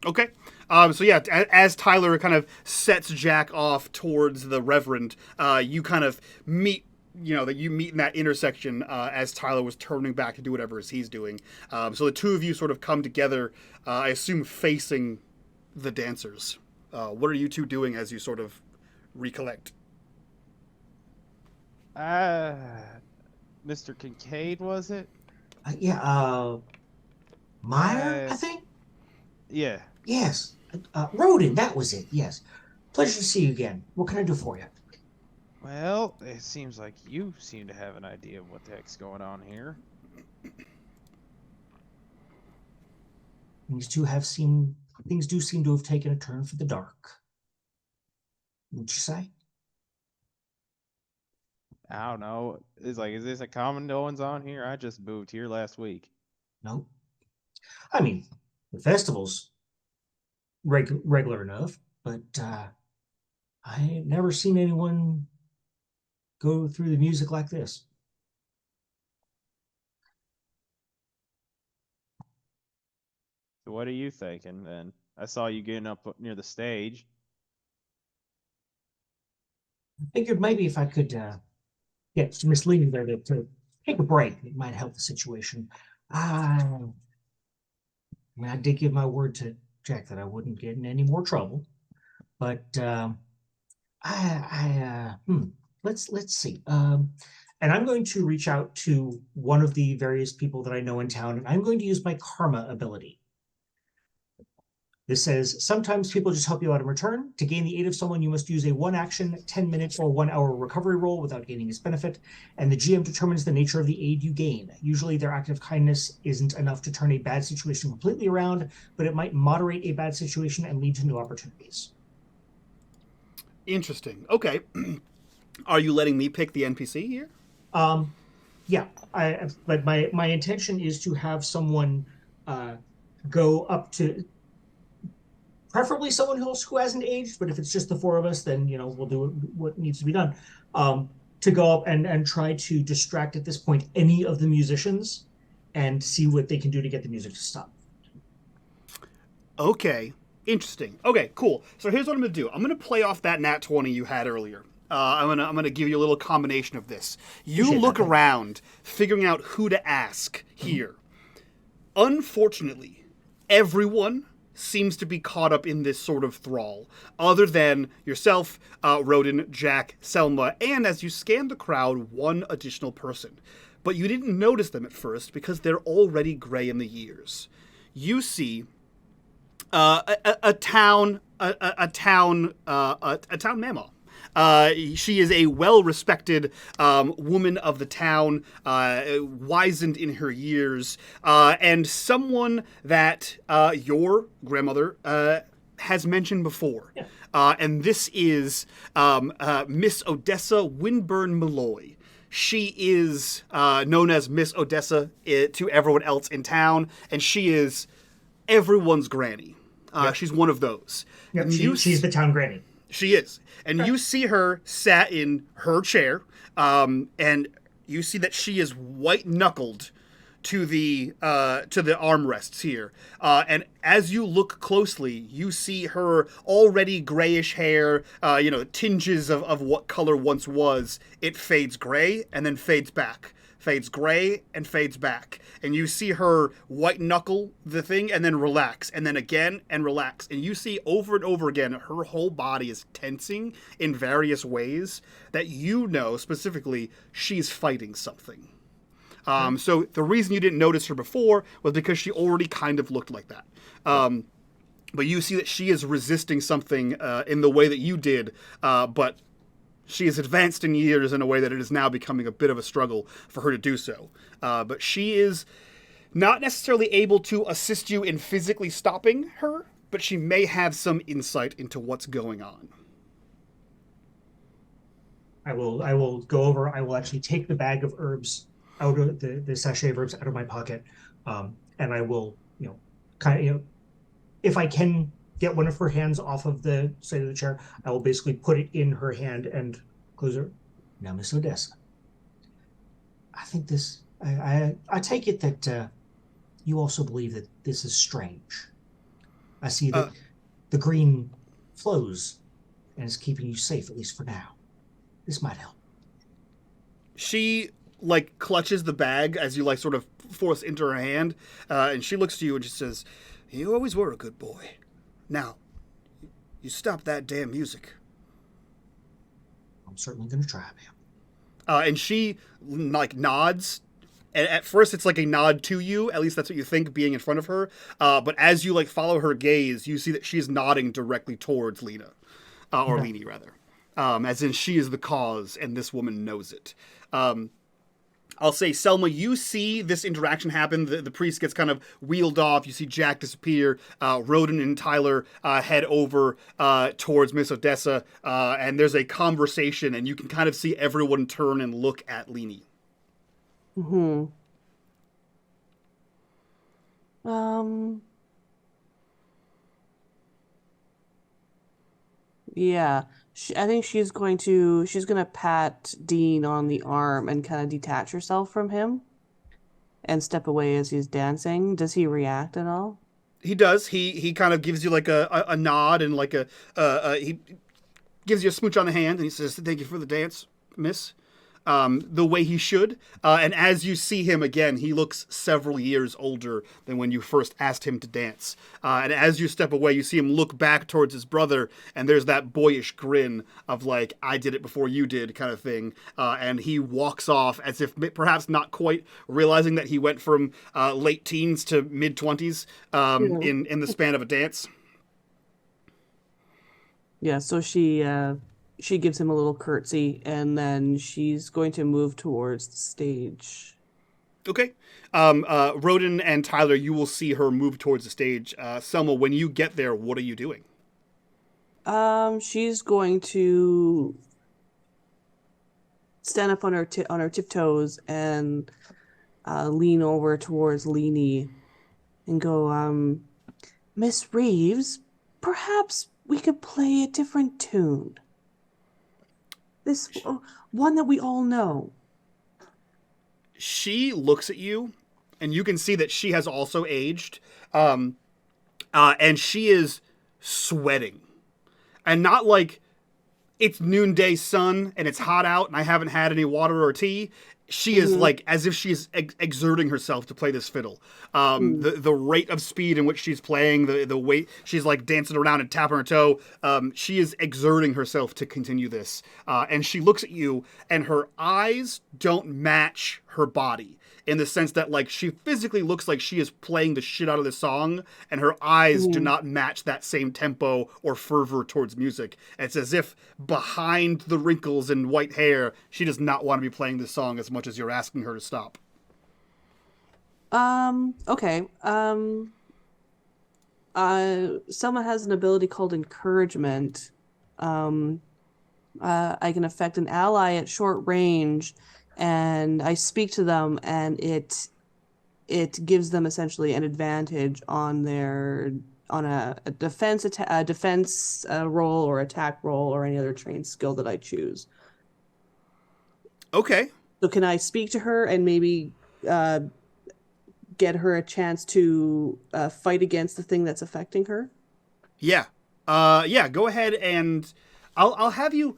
Okay. So yeah, as Tyler kind of sets Jack off towards the Reverend, you kind of meet that you meet in that intersection as Tyler was turning back to do whatever it is he's doing. So the two of you sort of come together, I assume facing the dancers. What are you two doing as you sort of recollect? Mr. Kincaid, was it? Meyer, I think? Yeah. Yes. Rodin, that was it, yes. Pleasure to see you again. What can I do for you? Well, it seems like you seem to have an idea of what the heck's going on here. Things do seem to have taken a turn for the dark. What'd you say? I don't know. Is this a common goings on here? I just moved here last week. No. I mean, the festival's regular enough, but I ain't never seen anyone go through the music like this. So what are you thinking then? I saw you getting up near the stage. I figured maybe if I could get Miss Lee there to take a break, it might help the situation. I mean, I did give my word to Jack that I wouldn't get in any more trouble, but let's see. And I'm going to reach out to one of the various people that I know in town, and I'm going to use my karma ability. This says, sometimes people just help you out in return. To gain the aid of someone, you must use a 1 action, 10 minutes, or 1 hour recovery roll without gaining its benefit, and the GM determines the nature of the aid you gain. Usually their act of kindness isn't enough to turn a bad situation completely around, but it might moderate a bad situation and lead to new opportunities. Interesting. Okay. Are you letting me pick the NPC here? Yeah. But my intention is to have someone go up to... preferably someone else who hasn't aged, but if it's just the four of us, then we'll do what needs to be done. To go up and try to distract at this point any of the musicians and see what they can do to get the music to stop. Okay, interesting. Okay, cool. So here's what I'm gonna do. I'm gonna play off that nat 20 you had earlier. I'm gonna give you a little combination of this. You look around, figuring out who to ask here. Unfortunately, everyone seems to be caught up in this sort of thrall, other than yourself, Rodin, Jack, Selma, and as you scan the crowd, one additional person. But you didn't notice them at first because they're already gray in the years. You see a town mama. She is a well-respected woman of the town, wizened in her years, and someone that your grandmother has mentioned before. Yeah. And this is Miss Odessa Winburn Malloy. She is known as Miss Odessa to everyone else in town, and she is everyone's granny. Yep. She's one of those. Yep, she's the town granny. She is. And you see her sat in her chair, and you see that she is white-knuckled to the armrests here. And as you look closely, you see her already grayish hair, tinges of what color once was. It fades gray and then fades back. Fades gray and fades back. And you see her white knuckle the thing and then relax, and then again and relax. And you see over and over again her whole body is tensing in various ways that specifically she's fighting something. So the reason you didn't notice her before was because she already kind of looked like that. But you see that she is resisting something in the way that you did, but she is advanced in years in a way that it is now becoming a bit of a struggle for her to do so. But she is not necessarily able to assist you in physically stopping her, but she may have some insight into what's going on. I will go over. I will actually take the bag of herbs out of the sachet of herbs out of my pocket, and I will, if I can get one of her hands off of the side of the chair, I will basically put it in her hand and close her. Now, Miss Odessa, I think this. I take it that you also believe that this is strange. I see that the green flows and is keeping you safe, at least for now. This might help. She like clutches the bag as you like sort of force into her hand, and she looks to you and she says, "You always were a good boy. Now, you stop that damn music." I'm certainly going to try, ma'am. And she like nods. And at first, it's like a nod to you. At least that's what you think, being in front of her. But as you like follow her gaze, you see that she's nodding directly towards Lena, or Okay. Leni rather, as in she is the cause, and this woman knows it. I'll say, Selma, you see this interaction happen. The priest gets kind of wheeled off. You see Jack disappear. Rodin and Tyler head over towards Miss Odessa, and there's a conversation, and you can kind of see everyone turn and look at Leni. Hmm. Um. Yeah. I think she's gonna pat Dean on the arm and kind of detach herself from him and step away as he's dancing. Does he react at all? He does. He kind of gives you like a nod and like he gives you a smooch on the hand and he says, "Thank you for the dance, miss." The way he should. And as you see him again, he looks several years older than when you first asked him to dance. And as you step away, you see him look back towards his brother, and there's that boyish grin of like, "I did it before you did" kind of thing. And he walks off as if perhaps not quite realizing that he went from late teens to mid-20s Yeah. in the span of a dance. Yeah, so she gives him a little curtsy and then she's going to move towards the stage. Okay. Rodin and Tyler, you will see her move towards the stage. Selma, when you get there, what are you doing? She's going to stand up on her tiptoes and lean over towards Leanie and go, Miss Reeves, perhaps we could play a different tune. This one that we all know. She looks at you, and you can see that she has also aged, and she is sweating, and not like it's noonday sun and it's hot out and I haven't had any water or tea. She is like as if she's exerting herself to play this fiddle. The rate of speed in which she's playing, the weight she's like dancing around and tapping her toe. She is exerting herself to continue this. And she looks at you, and her eyes don't match her body in the sense that like she physically looks like she is playing the shit out of the song, and her eyes do not match that same tempo or fervor towards music. It's as if behind the wrinkles and white hair, she does not want to be playing this song as much as you're asking her to stop. Okay. Selma has an ability called encouragement. I can affect an ally at short range, and I speak to them, and it gives them essentially an advantage on a defense roll or attack roll or any other trained skill that I choose. Okay. So can I speak to her and maybe get her a chance to fight against the thing that's affecting her? Yeah. Yeah, go ahead and I'll have you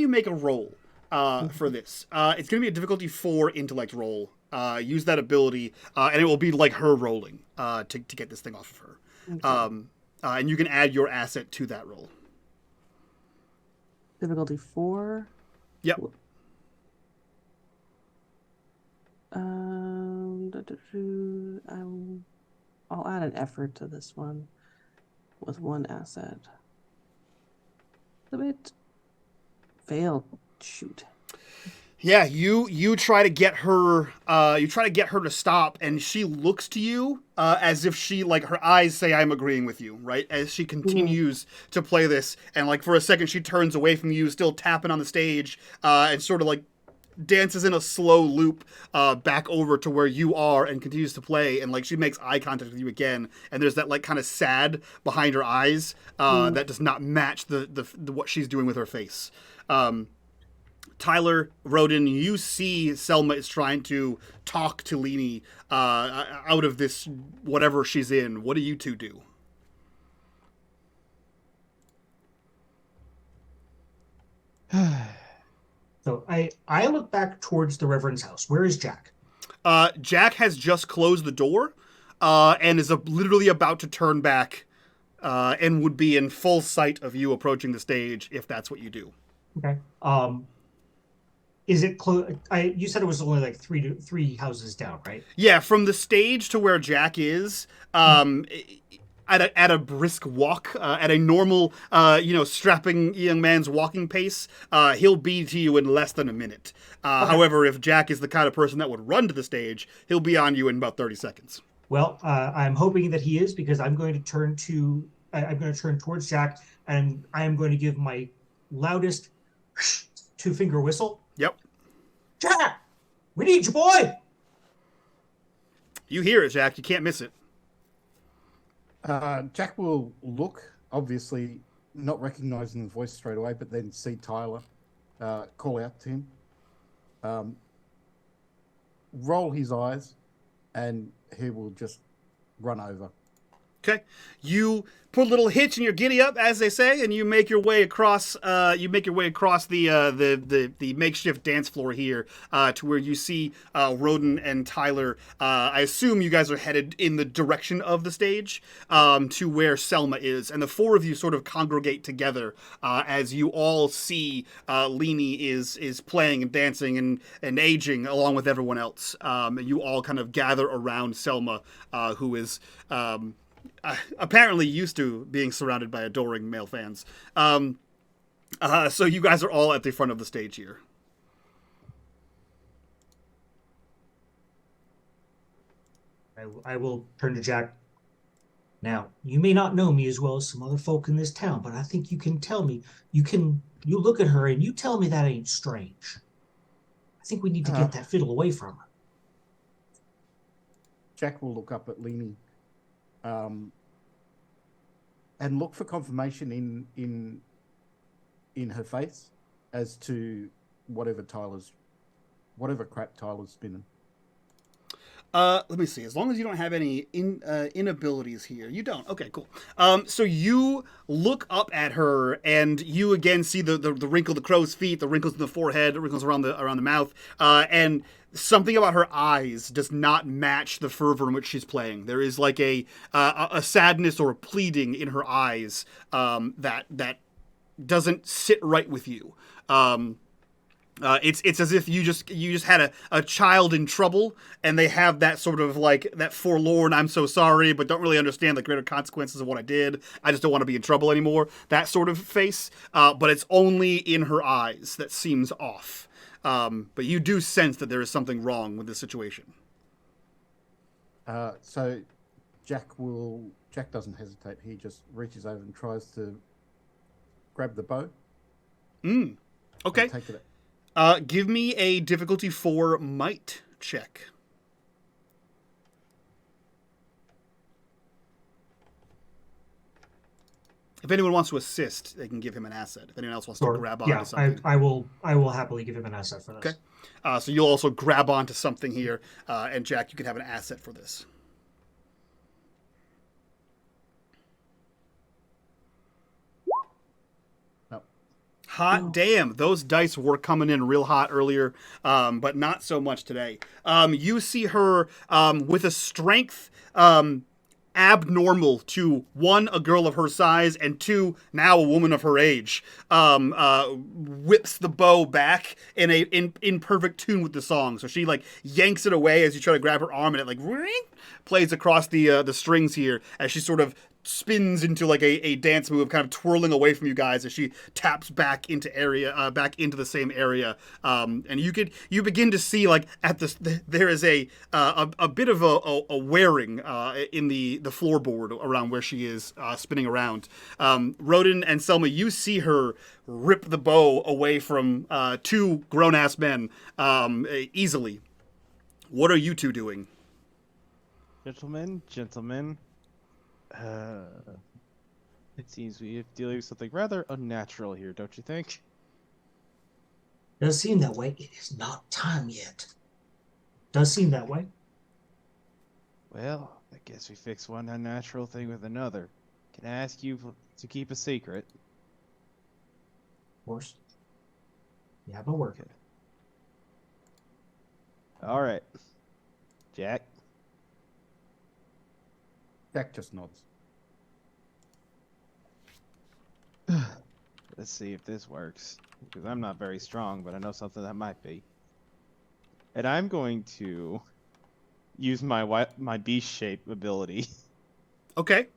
make a roll for this. It's going to be a difficulty 4 intellect roll. Use that ability, and it will be like her rolling to get this thing off of her. Okay. And you can add your asset to that roll. Difficulty 4. Yep. I'll add an effort to this one with 1 asset. A bit failed. Shoot. Yeah, you try to get her to stop, and she looks to you as if she like her eyes say I'm agreeing with you, right? As she continues to play this, and like for a second she turns away from you, still tapping on the stage, and sort of like dances in a slow loop back over to where you are and continues to play, and like she makes eye contact with you again, and there's that like kind of sad behind her eyes that does not match the what she's doing with her face. Tyler, Rodin, you see Selma is trying to talk to Leni out of this whatever she's in. What do you two do? So I look back towards the Reverend's house. Where is Jack? Jack has just closed the door and is literally about to turn back and would be in full sight of you approaching the stage if that's what you do. Okay. Is it close? You said it was only like three houses down, right? Yeah, from the stage to where Jack is, at a brisk walk, at a normal, strapping young man's walking pace, he'll be to you in less than a minute. Okay. However, if Jack is the kind of person that would run to the stage, he'll be on you in about 30 seconds. Well, I'm hoping that he is because I'm going to I'm going to turn towards Jack and I am going to give my loudest 2-finger whistle. Yep. Jack, we need you, boy. You hear it, Jack. You can't miss it. Jack will look, obviously not recognizing the voice straight away, but then see Tyler call out to him, roll his eyes, and he will just run over. Okay, you put a little hitch in your giddy up, as they say, and you make your way across. The makeshift dance floor here to where you see Rodin and Tyler. I assume you guys are headed in the direction of the stage to where Selma is, and the four of you sort of congregate together as you all see Leanie is playing and dancing and aging along with everyone else. And you all kind of gather around Selma, who is. Apparently used to being surrounded by adoring male fans. So you guys are all at the front of the stage here. I will turn to Jack. Now, you may not know me as well as some other folk in this town, but I think you can tell me. You look at her and you tell me that ain't strange. I think we need to get that fiddle away from her. Jack will look up at Leanie. And look for confirmation in her face as to whatever crap Tyler's spinning. Let me see. As long as you don't have any inabilities here, you don't. Okay, cool. So you look up at her, and you again see the wrinkle, the crow's feet, the wrinkles in the forehead, the wrinkles around the mouth, and something about her eyes does not match the fervor in which she's playing. There is like a sadness or a pleading in her eyes that doesn't sit right with you. It's as if you just had a child in trouble, and they have that sort of like that forlorn, I'm so sorry, but don't really understand the greater consequences of what I did. I just don't want to be in trouble anymore. That sort of face, but it's only in her eyes that seems off. But you do sense that there is something wrong with this situation. So Jack doesn't hesitate. He just reaches over and tries to grab the bow. Okay. Take it. Give me a difficulty 4 might check. If anyone wants to assist, they can give him an asset. If anyone else wants to grab onto something. I will happily give him an asset for this. Okay. So you'll also grab onto something here, and Jack, you can have an asset for this. No. Hot damn, those dice were coming in real hot earlier, but not so much today. You see her with a strength abnormal to 1, a girl of her size, and 2, now a woman of her age, whips the bow back in perfect tune with the song. So she like yanks it away as you try to grab her arm, and it like plays across the strings here as she sort of spins into like a dance move, kind of twirling away from you guys as she taps back into the same area, and you begin to see like there is a bit of a wearing in the floorboard around where she is spinning around. Rodin and Selma, you see her rip the bow away from 2 grown-ass men easily. What are you two doing? Gentlemen. It seems we are dealing with something rather unnatural here, don't you think? Does seem that way. It is not time yet. Does seem that way. Well, I guess we fix one unnatural thing with another. Can I ask you to keep a secret? Of course. Yeah, but work. Okay. All right. Jack. Jack just nods. Let's see if this works. Because I'm not very strong, but I know something that might be. And I'm going to use my beast shape ability. Okay.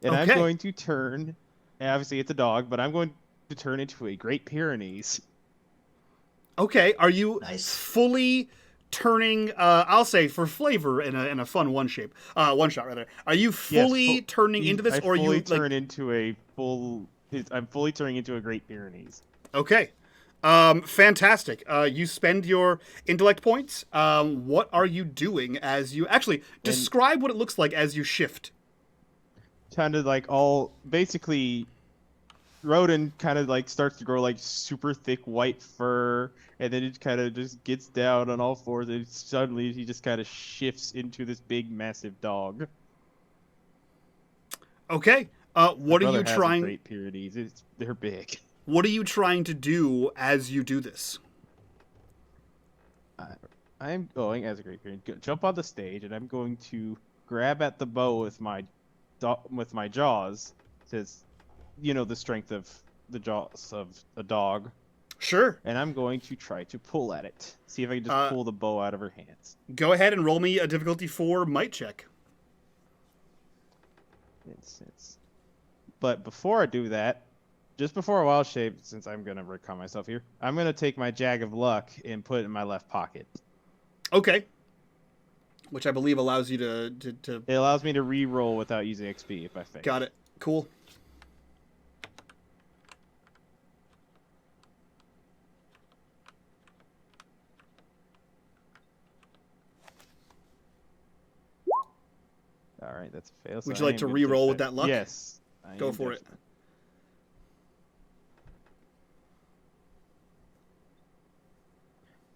And I'm Okay. going to turn, and obviously it's a dog, but I'm going to turn into a Great Pyrenees. Okay. Are you Nice. fully turning? I'll say for flavor in a fun one shot rather. Are you fully turning into this, I or are fully you turn like? into a full. I'm fully turning into a Great Pyrenees. Okay. Fantastic. You spend your intellect points. What are you doing as you actually describe what it looks like as you shift? Kind of like all basically Rodin kind of like starts to grow like super thick white fur, and then it kind of just gets down on all fours, and suddenly he just kind of shifts into this big, massive dog. Okay. My What are brother you has a trying? Great Pyrenees. They're big. What are you trying to do as you do this? I'm going as a Great Pyrenees. Jump on the stage, and I'm going to grab at the bow with my jaws, says, the strength of the jaws of a dog. Sure. And I'm going to try to pull at it. See if I can just pull the bow out of her hands. Go ahead and roll me a difficulty 4 might check. But before I do that, just before a wild shape, since I'm going to recon myself here, I'm going to take my Jag of Luck and put it in my left pocket. Okay. Which I believe allows you to... It allows me to re-roll without using XP if I fail. Got it. Cool. All right, that's a fail. Would you like to re-roll with that luck? Yes. Go for it.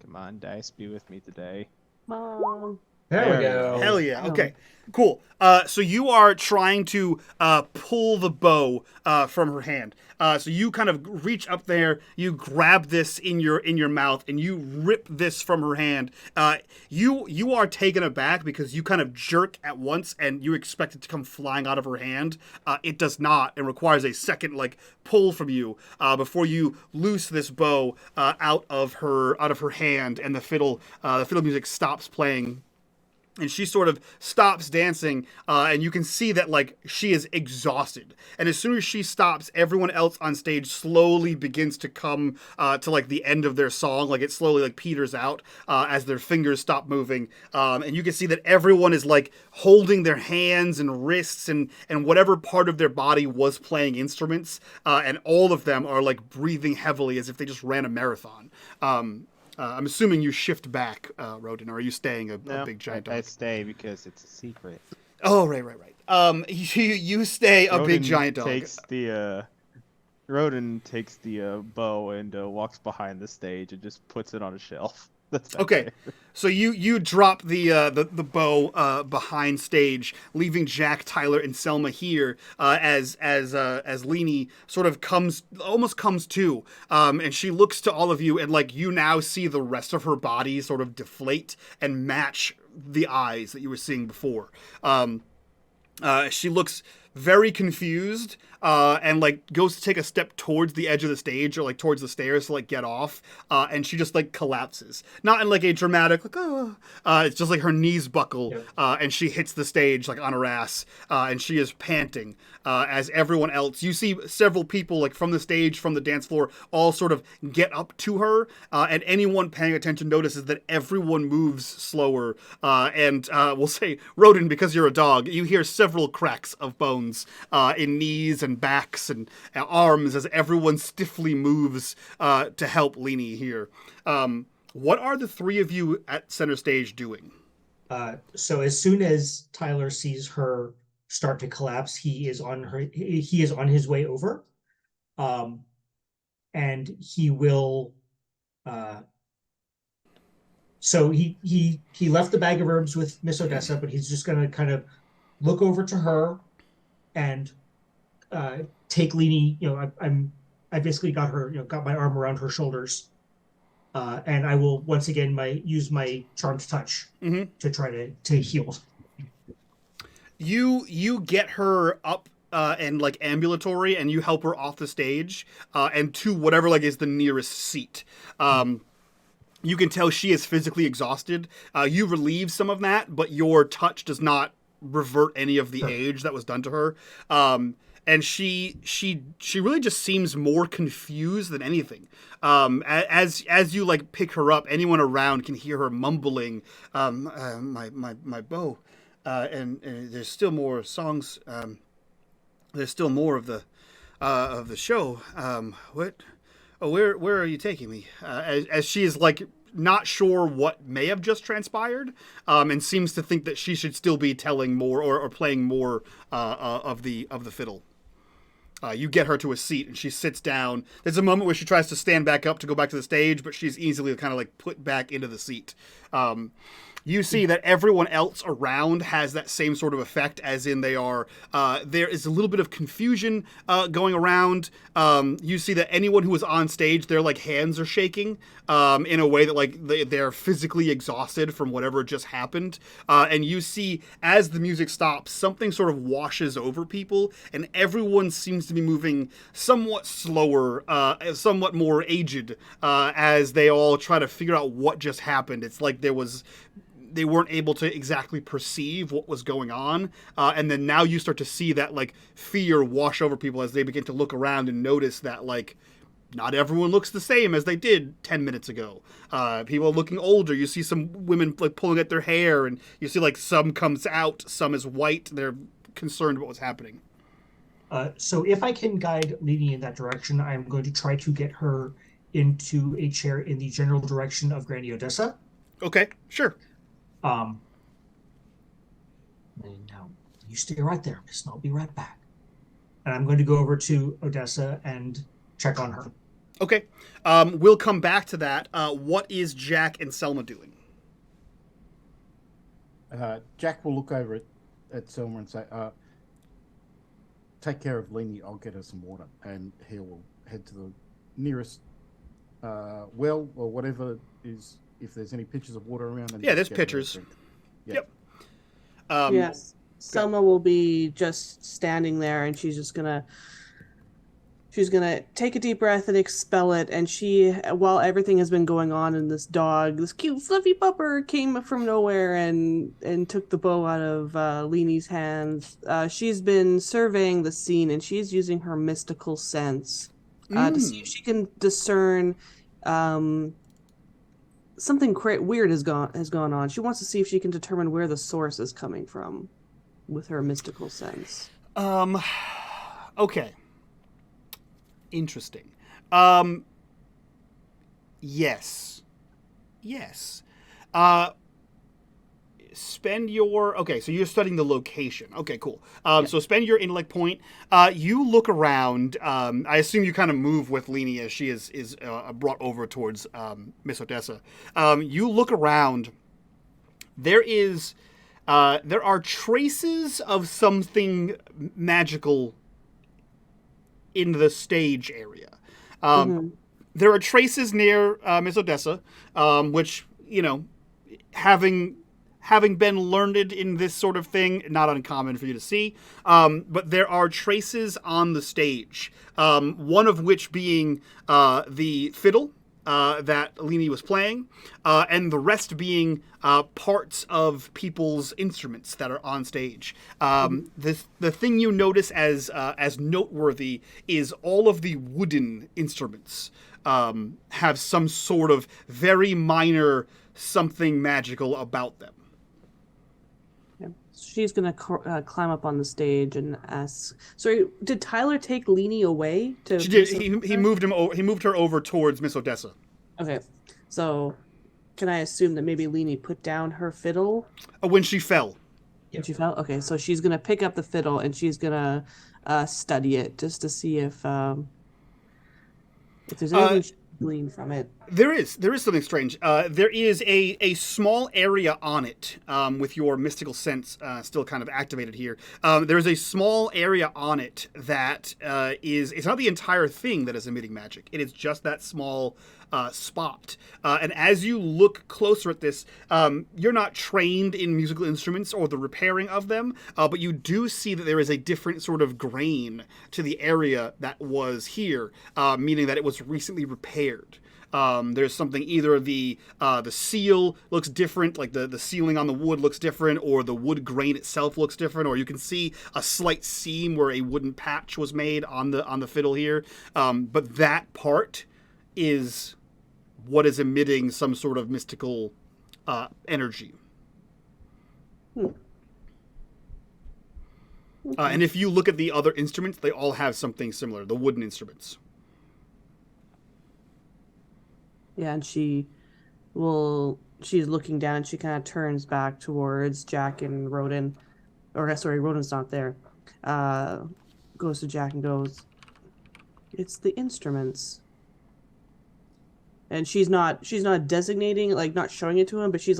Come on, dice, be with me today. Mom. There we go. Hell yeah. Okay. Cool. So you are trying to pull the bow from her hand. So you kind of reach up there, you grab this in your mouth, and you rip this from her hand. You are taken aback because you kind of jerk at once, and you expect it to come flying out of her hand. It does not, and requires a second pull from you before you loose this bow out of her hand, and the fiddle music stops playing. And she sort of stops dancing, and you can see that, she is exhausted. And as soon as she stops, everyone else on stage slowly begins to come to, the end of their song. It slowly, peters out as their fingers stop moving. And you can see that everyone is, holding their hands and wrists and whatever part of their body was playing instruments. And all of them are, breathing heavily as if they just ran a marathon. I'm assuming you shift back, Rodin, or are you staying a big giant dog? I stay because it's a secret. Oh, right. You stay a big giant dog. Rodin takes the bow and walks behind the stage and just puts it on a shelf. That's okay. So you drop the bow behind stage, leaving Jack, Tyler, and Selma here as Leanie sort of almost comes to, and she looks to all of you, and you now see the rest of her body sort of deflate and match the eyes that you were seeing before. She looks very confused and goes to take a step towards the edge of the stage or towards the stairs to get off, and she just collapses, not in a dramatic it's just her knees buckle. Yep. And she hits the stage on her ass, and she is panting as everyone else, you see several people from the stage, from the dance floor, all sort of get up to her, and anyone paying attention notices that everyone moves slower, and we'll say, Rodin, because you're a dog, you hear several cracks of bones in knees and backs and arms as everyone stiffly moves to help Leanie here. What are the three of you at center stage doing? So as soon as Tyler sees her start to collapse, he is on his way over, and he will. So he left the bag of herbs with Miss Odessa, but he's just going to kind of look over to her and take Leanie. I basically got her, got my arm around her shoulders, and I will once again use my charmed touch to try to heal. You get her up and like ambulatory, and you help her off the stage and to whatever like is the nearest seat. You can tell she is physically exhausted. You relieve some of that, but your touch does not revert any of the age that was done to her. And she really just seems more confused than anything. As you like pick her up, anyone around can hear her mumbling, my bow, and there's still more songs. There's still more of the show. What? Oh, where are you taking me? As she is like not sure what may have just transpired, and seems to think that she should still be telling more or playing more of the fiddle. You get her to a seat, and she sits down. There's a moment where she tries to stand back up to go back to the stage, but she's easily kind of like put back into the seat. You see that everyone else around has that same sort of effect, as in they are, there is a little bit of confusion going around. You see that anyone who is on stage, their like hands are shaking in a way that like they're physically exhausted from whatever just happened. And you see as the music stops, something sort of washes over people, and everyone seems to be moving somewhat slower, somewhat more aged, as they all try to figure out what just happened. It's like they weren't able to exactly perceive what was going on. And then now you start to see that like fear wash over people as they begin to look around and notice that like not everyone looks the same as they did 10 minutes ago. People are looking older. You see some women like pulling at their hair, and you see like some comes out, some is white. They're concerned about what's happening. So if I can guide Lini in that direction, I'm going to try to get her into a chair in the general direction of Granny Odessa. Okay, sure. And now you stay right there, Miss, and I'll be right back. And I'm going to go over to Odessa and check on her. Okay. We'll come back to that. What is Jack and Selma doing? Jack will look over at Selma and say, take care of Lini, I'll get her some water. And he will head to the nearest well or whatever is, if there's any pitchers of water around. Yeah, there's pitchers. Yep. Yes. Selma will be just standing there, and she's gonna take a deep breath and expel it. And she, while everything has been going on, and this cute fluffy pupper came from nowhere and took the bow out of Lini's hands. She's been surveying the scene, and she's using her mystical sense to see if she can discern something weird has gone on. She wants to see if she can determine where the source is coming from with her mystical sense. Okay. Interesting. Yes. Spend your... Okay, so you're studying the location. Okay, cool. So spend your intellect point. You look around. I assume you kind of move with Lini as she is brought over towards Miss Odessa. You look around. There are traces of something magical in the stage area. There are traces near Miss Odessa, which, you know, having been learned in this sort of thing, not uncommon for you to see. But there are traces on the stage, one of which being the fiddle that Lini was playing, and the rest being parts of people's instruments that are on stage. The thing you notice as noteworthy is all of the wooden instruments have some sort of very minor something magical about them. She's gonna climb up on the stage and ask. Sorry, did Tyler take Lini away? She did. He moved him. He moved her over towards Miss Odessa. Okay, so can I assume that maybe Lini put down her fiddle when she fell? When she fell. Okay, so she's gonna pick up the fiddle and she's gonna study it just to see if there's anything she can glean from it. There is something strange. There is a small area on it with your mystical sense still kind of activated here. There is a small area on it that it's not the entire thing that is emitting magic. It is just that small spot. And as you look closer at this, you're not trained in musical instruments or the repairing of them, but you do see that there is a different sort of grain to the area that was here, meaning that it was recently repaired. There's something, either the seal looks different, like the sealing on the wood looks different, or the wood grain itself looks different, or you can see a slight seam where a wooden patch was made on the fiddle here. But that part is what is emitting some sort of mystical energy. And if you look at the other instruments, they all have something similar, the wooden instruments. Yeah, and she's looking down and she kind of turns back towards Jack and Rodin. Or, sorry, Rodin's not there. Goes to Jack and goes, "It's the instruments." And she's not designating, like, not showing it to him, but she's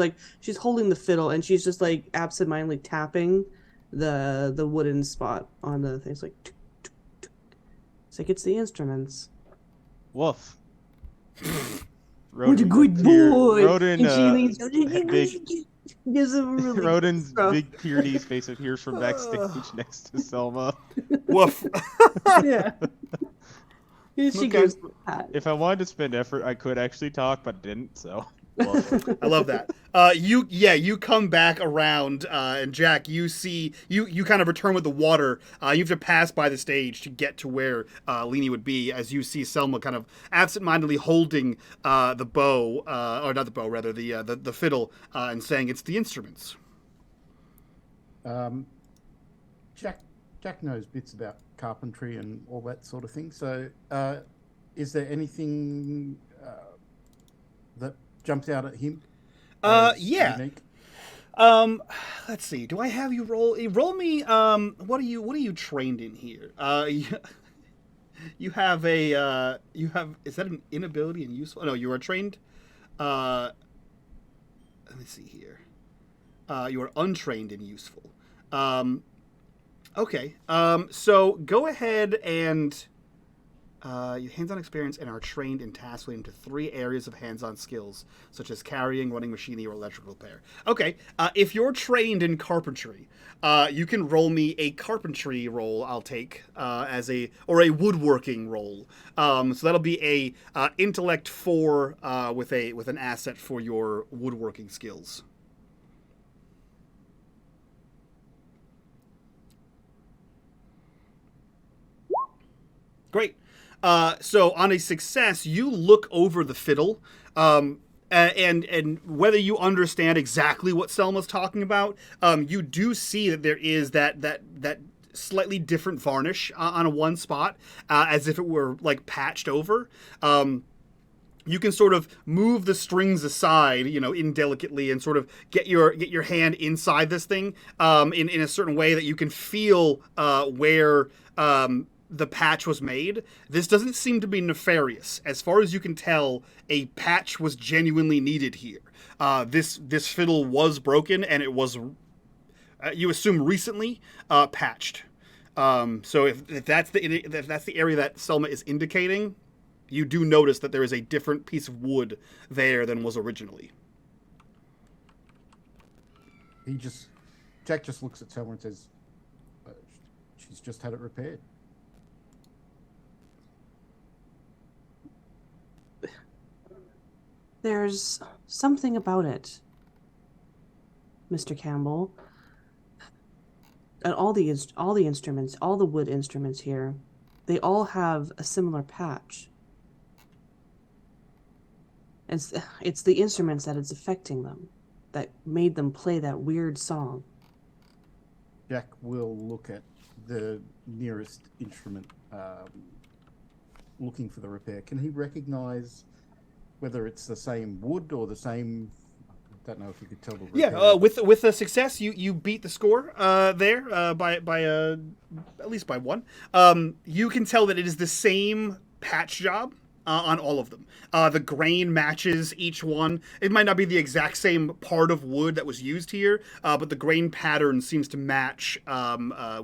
holding the fiddle and she's just, like, absentmindedly tapping the wooden spot on the thing. It's like, tuk, tuk, tuk. It's like, it's the instruments. Woof. What a good boy! Rodin, gives him a really Rodin's scruff. big Pyrenees face appears from backstage next to Selma. Woof. Yeah. She Look, gives him a hat. If I wanted to spend effort, I could actually talk, but didn't, so. I love that. You come back around, and Jack, you see, you kind of return with the water. You have to pass by the stage to get to where Leanie would be, as you see Selma kind of absentmindedly holding the bow, or not the bow, rather, the fiddle, and saying it's the instruments. Jack knows bits about carpentry and all that sort of thing. So, is there anything that jumps out at him? Yeah. Unique? Let's see. Do I have you roll me? What are you trained in here? You have a is that an inability and useful? No, you are trained. Let me see here. You are untrained and useful. Okay. So go ahead and you hands-on experience and are trained and tasked into 3 areas of hands-on skills, such as carrying, running machinery, or electrical repair. Okay. If you're trained in carpentry, you can roll me a carpentry roll. I'll take or a woodworking roll. So that'll be a intellect 4 with an asset for your woodworking skills. Great. So on a success, you look over the fiddle, and whether you understand exactly what Selma's talking about, you do see that there is that slightly different varnish on one spot, as if it were like patched over. You can sort of move the strings aside, indelicately, and sort of get your hand inside this thing in a certain way that you can feel where the patch was made. This doesn't seem to be nefarious. As far as you can tell, a patch was genuinely needed here. This fiddle was broken, and it was, you assume, recently patched. So if that's the area that Selma is indicating, you do notice that there is a different piece of wood there than was originally. Jack just looks at Selma and says, she's just had it repaired. There's something about it, Mr. Campbell. And all the instruments, all the wood instruments here, they all have a similar patch. It's the instruments that is affecting them, that made them play that weird song. Jack will look at the nearest instrument, looking for the repair. Can he recognize whether it's the same wood or the same? I don't know if you could tell the repair. Yeah, with a success, you beat the score there by at least by 1. You can tell that it is the same patch job. on all of them. The grain matches each one. It might not be the exact same part of wood that was used here, but the grain pattern seems to match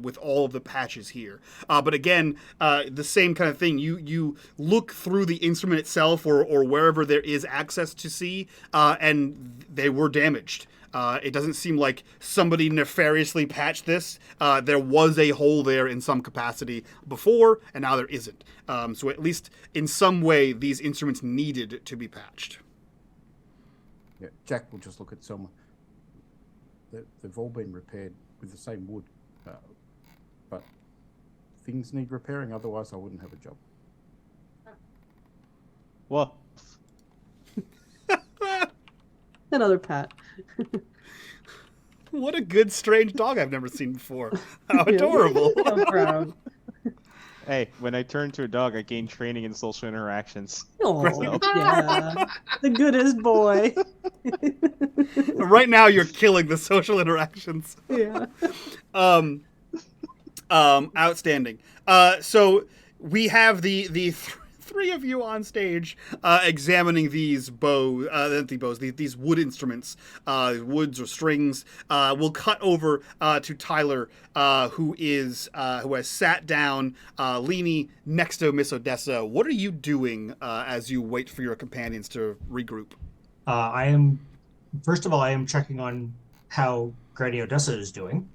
with all of the patches here. But again, the same kind of thing. You look through the instrument itself or wherever there is access to see, and they were damaged. It doesn't seem like somebody nefariously patched this. There was a hole there in some capacity before, and now there isn't. So at least in some way, these instruments needed to be patched. Yeah, Jack will just look at Selma. They've all been repaired with the same wood. But things need repairing, otherwise I wouldn't have a job. Well, Another pat. What a good, strange dog I've never seen before. How Yeah. adorable. I'm proud. hey, when I turn to a dog, I gain training in social interactions. Oh, So- yeah. The goodest boy. Right now, you're killing the social interactions. Yeah. Outstanding. So we have the three of you on stage examining these these wood instruments, woods or strings. We'll cut over to Tyler, who has sat down, leaning next to Miss Odessa. What are you doing as you wait for your companions to regroup? First of all, I am checking on how Granny Odessa is doing.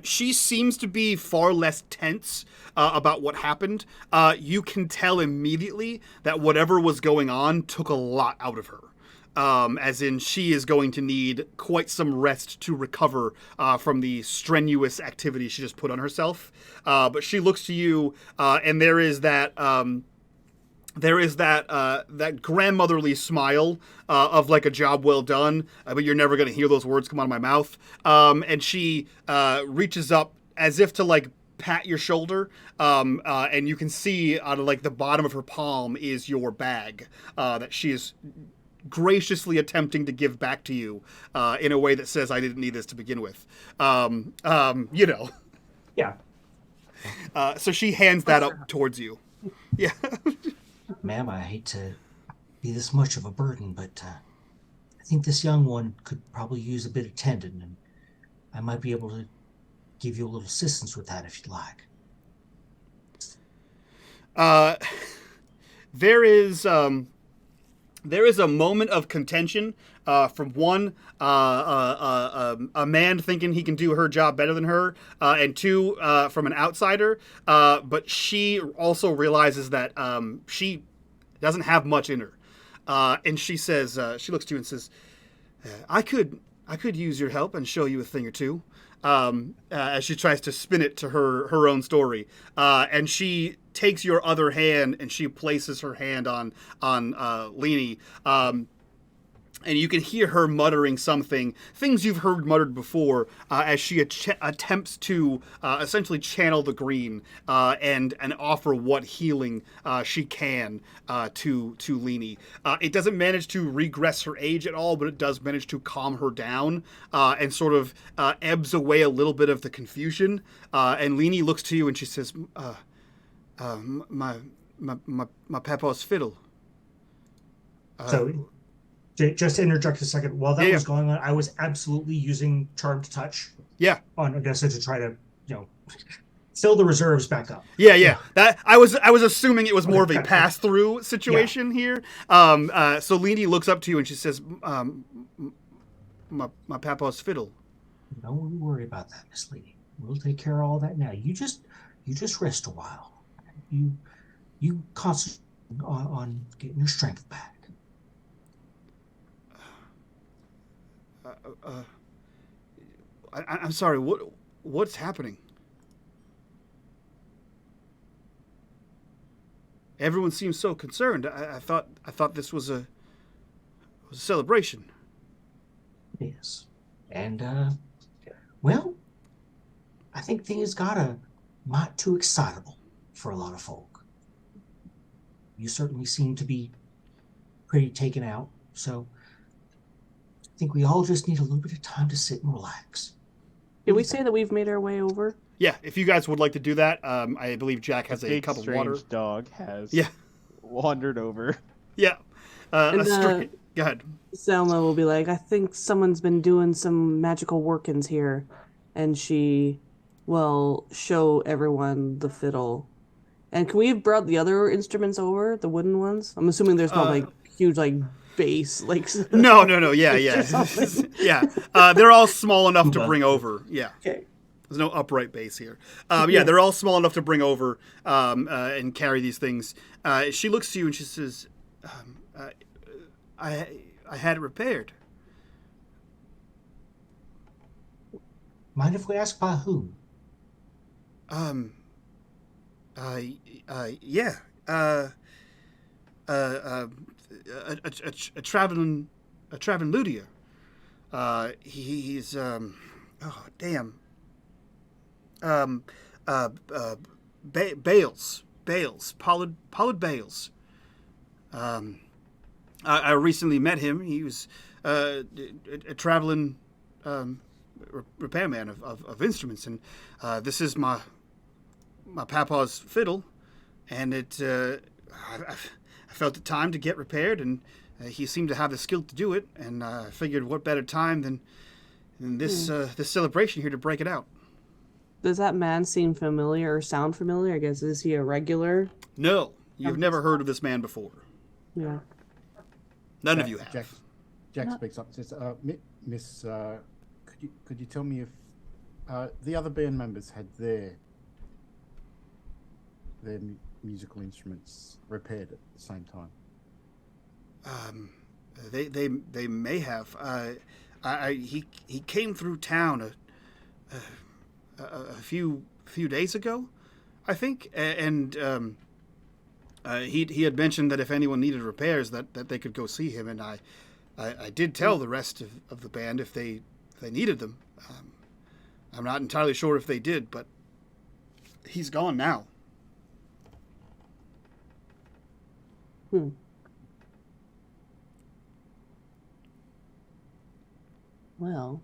She seems to be far less tense about what happened. You can tell immediately that whatever was going on took a lot out of her. As in, she is going to need quite some rest to recover from the strenuous activity she just put on herself. But she looks to you, and there is that that grandmotherly smile of like a job well done, but you're never going to hear those words come out of my mouth. And she reaches up as if to like pat your shoulder, and you can see out of like the bottom of her palm is your bag that she is graciously attempting to give back to you in a way that says, I didn't need this to begin with. You know. Yeah. So she hands that up towards you. Yeah. Ma'am, I hate to be this much of a burden, but I think this young one could probably use a bit of tendon, and I might be able to give you a little assistance with that if you'd like. There is a moment of contention from one, a man thinking he can do her job better than her, and two, from an outsider. But she also realizes that she doesn't have much in her. And she says, she looks to you and says, I could use your help and show you a thing or two. As she tries to spin it to her own story. And she takes your other hand and she places her hand on Leanie. And you can hear her muttering something, things you've heard muttered before, as she attempts to essentially channel the green and offer what healing she can to Leanie. It doesn't manage to regress her age at all, but it does manage to calm her down and sort of ebbs away a little bit of the confusion. And Leanie looks to you and she says, my papa's fiddle. So, just to interject a second, while that Yeah, was going on, I was absolutely using Charmed Touch Yeah. on Odessa to try to, fill the reserves back up. Yeah. That I was assuming it was more of a pass through situation here. So Leanie looks up to you and she says, my papa's fiddle. Don't worry about that, Miss Lady. We'll take care of all that now. You just rest a while. You concentrate on getting your strength back. I'm sorry. What's happening? Everyone seems so concerned. I thought this was a celebration. Yes. And, well, I think things got not too excitable for a lot of folk. You certainly seem to be pretty taken out, so I think we all just need a little bit of time to sit and relax. Did we say that we've made our way over? Yeah, if you guys would like to do that, I believe Jack has a Big cup of strange water. dog has Yeah. wandered over. Yeah. And, Go ahead. Selma will be like, I think someone's been doing some magical workings here. And she will show everyone the fiddle. And can we have brought the other instruments over, the wooden ones? I'm assuming there's not like huge like bass like No. Yeah. or something. Yeah. They're all small enough to bring over. Yeah. Okay. There's no upright bass here. Yeah, they're all small enough to bring over and carry these things. She looks to you and she says, I had it repaired. Mind if we ask by who? Yeah. A traveling Luthier. He's oh damn. Bales, Pollard Bales. I recently met him. He was a traveling repairman of instruments, and this is my papa's fiddle, and I felt it time to get repaired, and he seemed to have the skill to do it, and I figured what better time than this this celebration here to break it out. Does that man seem familiar or sound familiar? I guess, is he a regular? No, you've never heard of this man before. Yeah. None of you have. Jack speaks up and says, Miss, could you tell me if the other band members had their musical instruments repaired at the same time? They may have. He came through town a few days ago, I think, and he had mentioned that if anyone needed repairs, that they could go see him, and I did tell the rest of the band if they needed them. I'm not entirely sure if they did, but he's gone now. Well,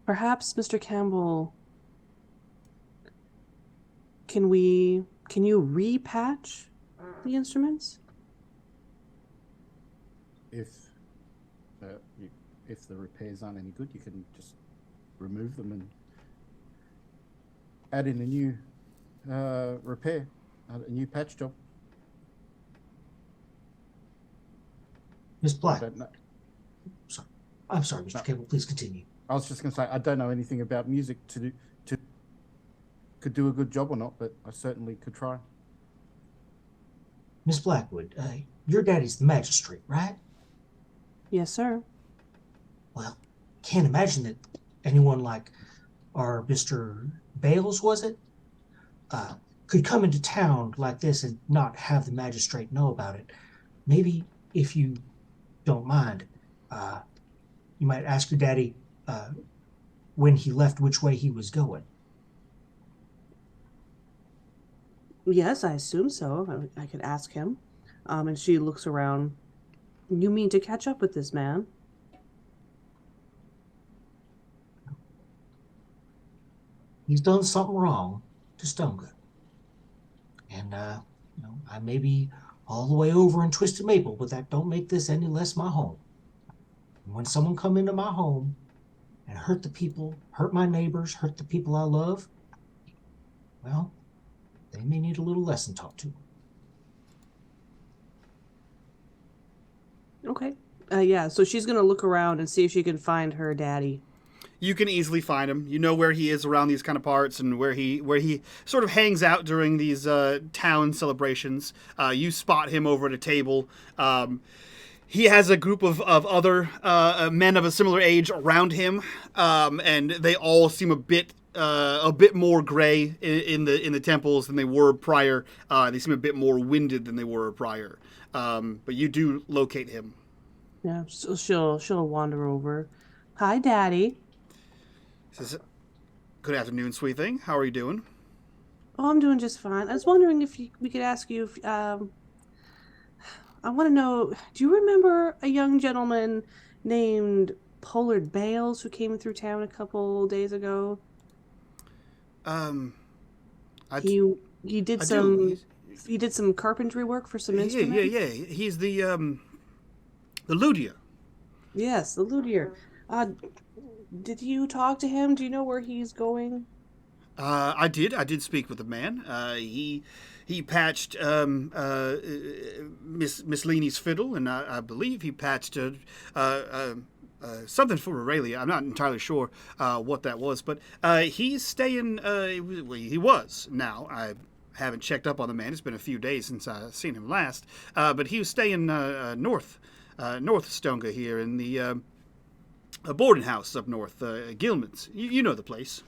perhaps, Mr. Campbell, can you repatch the instruments? If the repairs aren't any good, you can just remove them and add in a new repair, a new patch job. Miss Black. I don't know. I'm sorry, Mr. Campbell. Please continue. I was just going to say, I don't know anything about music could do a good job or not, but I certainly could try. Miss Blackwood, your daddy's the magistrate, right? Yes, sir. Well, can't imagine that anyone like our Mr. Bales, was it? Could come into town like this and not have the magistrate know about it. Maybe, if you don't mind, you might ask your daddy when he left which way he was going. Yes, I assume so. I could ask him. And she looks around. You mean to catch up with this man? He's done something wrong to Stonegood. And, I may be all the way over in Twisted Maple, but that don't make this any less my home. And when someone come into my home and hurt the people, hurt my neighbors, hurt the people I love, well, they may need a little lesson taught to them. Okay. Yeah, so she's going to look around and see if she can find her daddy. You can easily find him. You know where he is around these kind of parts and where he sort of hangs out during these town celebrations. You spot him over at a table. He has a group of other men of a similar age around him, and they all seem a bit more gray in the temples than they were prior. They seem a bit more winded than they were prior. But you do locate him. Yeah, so she'll wander over. Hi, Daddy. Says, "Good afternoon, sweet thing. How are you doing?" Oh, I'm doing just fine. I was wondering if we could ask you if I want to know. Do you remember a young gentleman named Pollard Bales who came through town a couple days ago? I He He did I some. do. He did some carpentry work for some Yeah, instruments. yeah. He's the Luthier. Yes, the Luthier. Did you talk to him? Do you know where he's going? I did speak with the man. He patched Miss Leanie's fiddle, and I believe he patched something for Aurelia. I'm not entirely sure what that was, but he's staying. He was now. I haven't checked up on the man. It's been a few days since I've seen him last. But he was staying north Stonga here in the boarding house up north, Gilman's. You know the place.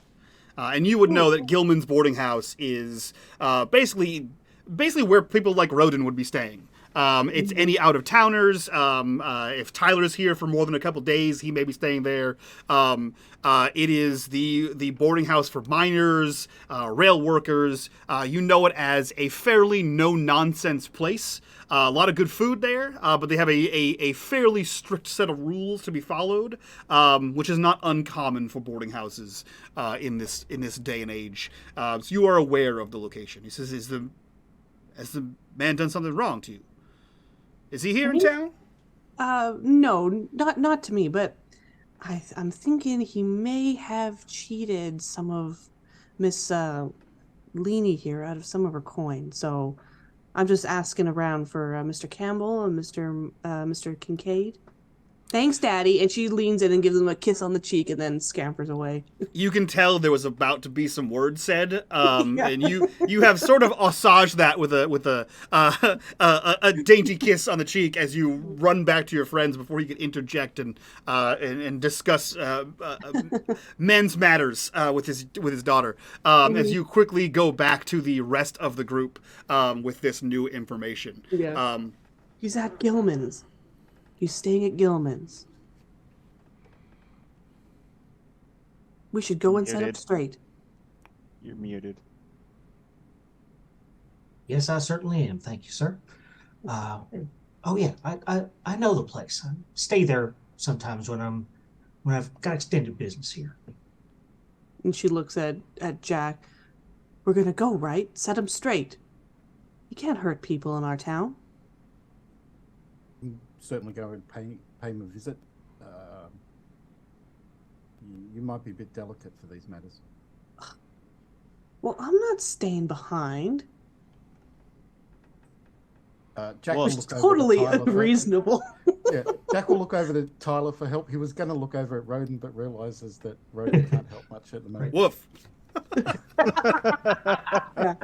And you would know that Gilman's boarding house is basically where people like Rodin would be staying. It's any out-of-towners. If Tyler's here for more than a couple days, he may be staying there. It is the boarding house for miners, rail workers. You know it as a fairly no-nonsense place. A lot of good food there, but they have a fairly strict set of rules to be followed, which is not uncommon for boarding houses in this day and age. So you are aware of the location. He says, has the man done something wrong to you? Is he here in town? No, not to me, but I'm thinking he may have cheated some of Miss Leanie here out of some of her coin. So I'm just asking around for Mr. Campbell and Mr. Kincaid. Thanks, Daddy. And she leans in and gives him a kiss on the cheek and then scampers away. You can tell there was about to be some words said, and you have sort of assuaged that with a dainty kiss on the cheek as you run back to your friends before you can interject and discuss men's matters with his daughter. As you quickly go back to the rest of the group with this new information. Yeah. He's at Gilman's. He's staying at Gilman's. We should go and set up straight. You're muted. Yes, I certainly am. Thank you, sir. Oh yeah, I know the place. I stay there sometimes when I've got extended business here. And she looks at Jack. We're gonna go, right? Set him straight. You can't hurt people in our town. Certainly go and pay him a visit. You might be a bit delicate for these matters. Well, I'm not staying behind. Jack will look Totally over to Tyler unreasonable. Yeah, Jack will look over to Tyler for help. He was going to look over at Rodin, but realizes that Rodin can't help much at the moment. Woof. Yeah.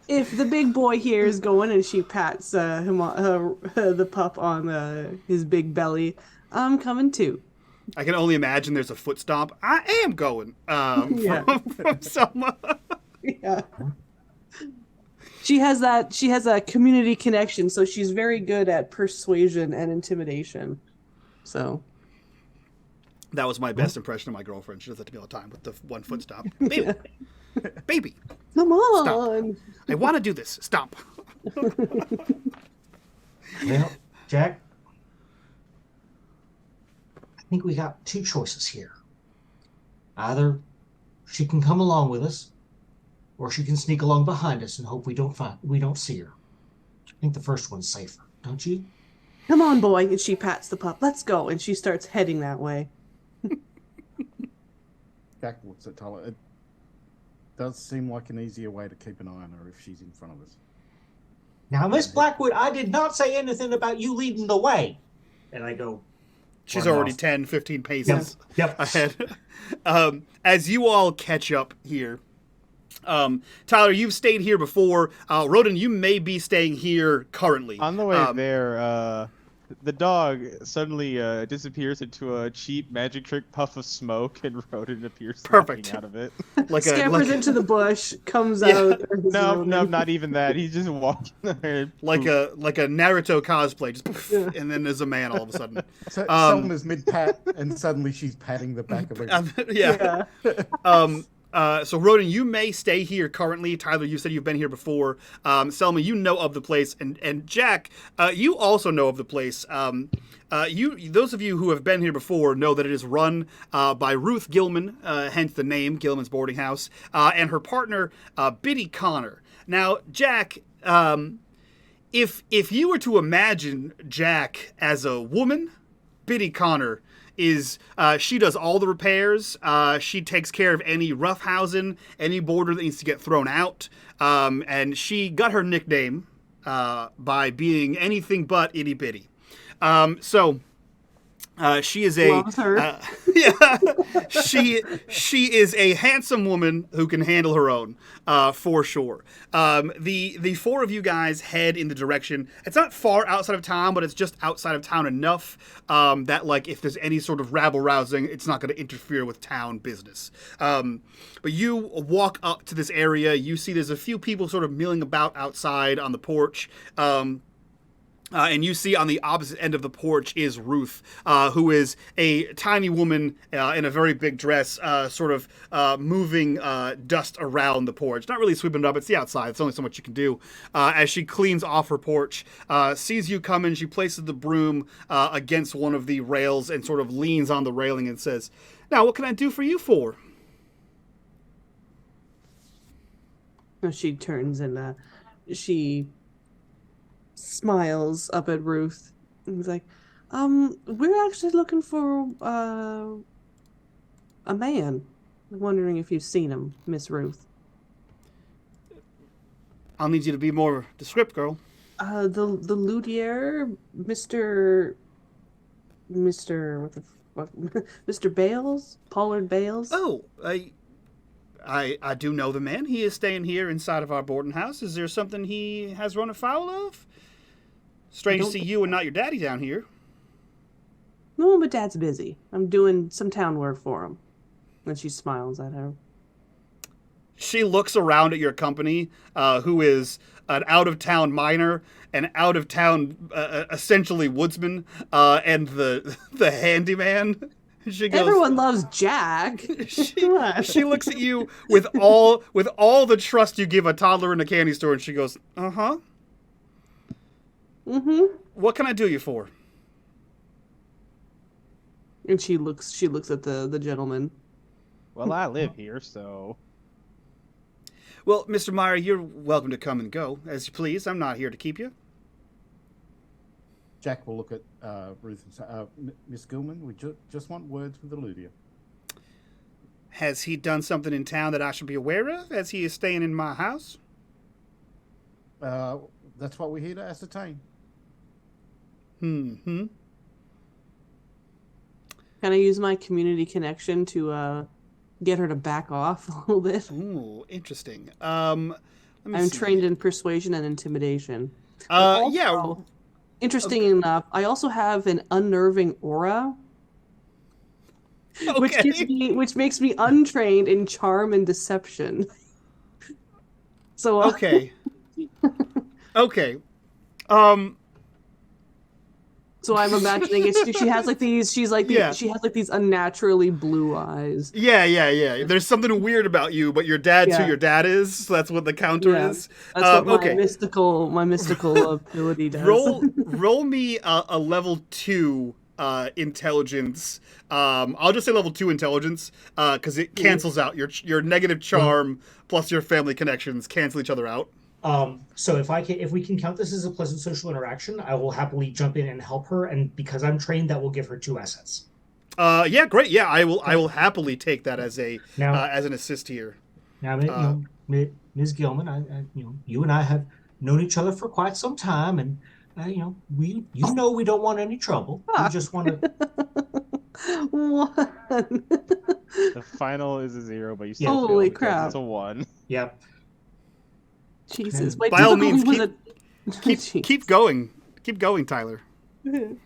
If the big boy here is going and she pats him on, the pup on his big belly, I'm coming too. I can only imagine there's a foot stomp. I am going Yeah. from Selma. Yeah. She has a community connection, so she's very good at persuasion and intimidation. So That was my best impression of my girlfriend. She does that to me all the time with the one foot stomp. Baby. Baby. come on. Stop. I want to do this. Stop. Well, Jack, I think we got two choices here. Either she can come along with us, or she can sneak along behind us and hope we don't see her. I think the first one's safer, don't you? Come on, boy. And she pats the pup. Let's go. And she starts heading that way. Jack looks at Tyler. It does seem like an easier way to keep an eye on her if she's in front of us. Now, Miss Blackwood, I did not say anything about you leading the way. And I go. She's run already off. 10, 15 paces Yep. ahead. As you all catch up here, Tyler, you've stayed here before. Rodin, you may be staying here currently. On the way there, the dog suddenly disappears into a cheap magic trick puff of smoke, and Rodin appears Perfect. laughing out of it. Scampers into the bush, comes Yeah. out. No, not even that. He's just walking there. like a Naruto cosplay, just poof, Yeah. and then there's a man all of a sudden. So Selma's mid-pat, and suddenly she's patting the back of her. Yeah. So Rodin, you may stay here currently. Tyler, you said you've been here before. Selma, you know of the place, and Jack, you also know of the place. Those of you who have been here before know that it is run by Ruth Gilman, hence the name Gilman's Boarding House, and her partner Biddy Connor. Now, Jack, if you were to imagine Jack as a woman, Biddy Connor is she does all the repairs. She takes care of any roughhousing, any border that needs to get thrown out, and she got her nickname by being anything but itty bitty. She is a Loves her. yeah. She is a handsome woman who can handle her own, for sure. The four of you guys head in the direction. It's not far outside of town, but it's just outside of town enough that like if there's any sort of rabble rousing, it's not going to interfere with town business. But you walk up to this area. You see there's a few people sort of milling about outside on the porch. And you see on the opposite end of the porch is Ruth, who is a tiny woman in a very big dress, sort of moving dust around the porch. Not really sweeping it up. It's the outside. It's only so much you can do. As she cleans off her porch, sees you coming, she places the broom against one of the rails and sort of leans on the railing and says, "Now, what can I do for you for?" She turns and she smiles up at Ruth and he's like, we're actually looking for a man. I'm wondering if you've seen him, Miss Ruth. I'll need you to be more descript, girl. The Luthier, Mr. What the fuck? Mr. Bales? Pollard Bales? Oh, I do know the man. He is staying here inside of our boarding house. Is there something he has run afoul of? Strange to see you and not your daddy down here. No, but Dad's busy. I'm doing some town work for him. And she smiles at her. She looks around at your company, who is an out-of-town miner, an out-of-town, essentially woodsman, and the handyman. She goes, everyone loves Jack. She looks at you with all the trust you give a toddler in a candy store, and she goes, "Uh-huh. Mm-hmm. What can I do you for?" And she looks at the gentleman. Well, I live here, so. Well, Mr. Meyer, you're welcome to come and go as you please. I'm not here to keep you. Jack will look at Ruth and say, Miss Gilman, we just want words with the Luthier. Has he done something in town that I should be aware of as he is staying in my house? That's what we're here to ascertain. Mm-hmm. Can I use my community connection to get her to back off a little bit? Ooh, interesting. I'm trained in persuasion and intimidation. Yeah. Interesting enough, I also have an unnerving aura, Okay. which makes me untrained in charm and deception. So Okay. Okay. So I'm imagining she has like these. She has like these unnaturally blue eyes. Yeah. There's something weird about you, but your dad's who your dad is. So that's what the counter is. That's what my mystical ability does. Roll me a level 2 intelligence. I'll just say level 2 intelligence because it cancels out your negative charm plus your family connections cancel each other out. So if we can count this as a pleasant social interaction, I will happily jump in and help her, and because I'm trained, that will give her 2 assets. Yeah, great. Yeah, I will happily take that as as an assist here. Now, Ms. Gilman, you and I have known each other for quite some time, and we don't want any trouble. We just want to. 1. The final is a 0, but you still Holy fail because crap. it's a 1. Yep. Jesus. By all means, keep going. Keep going, Tyler. You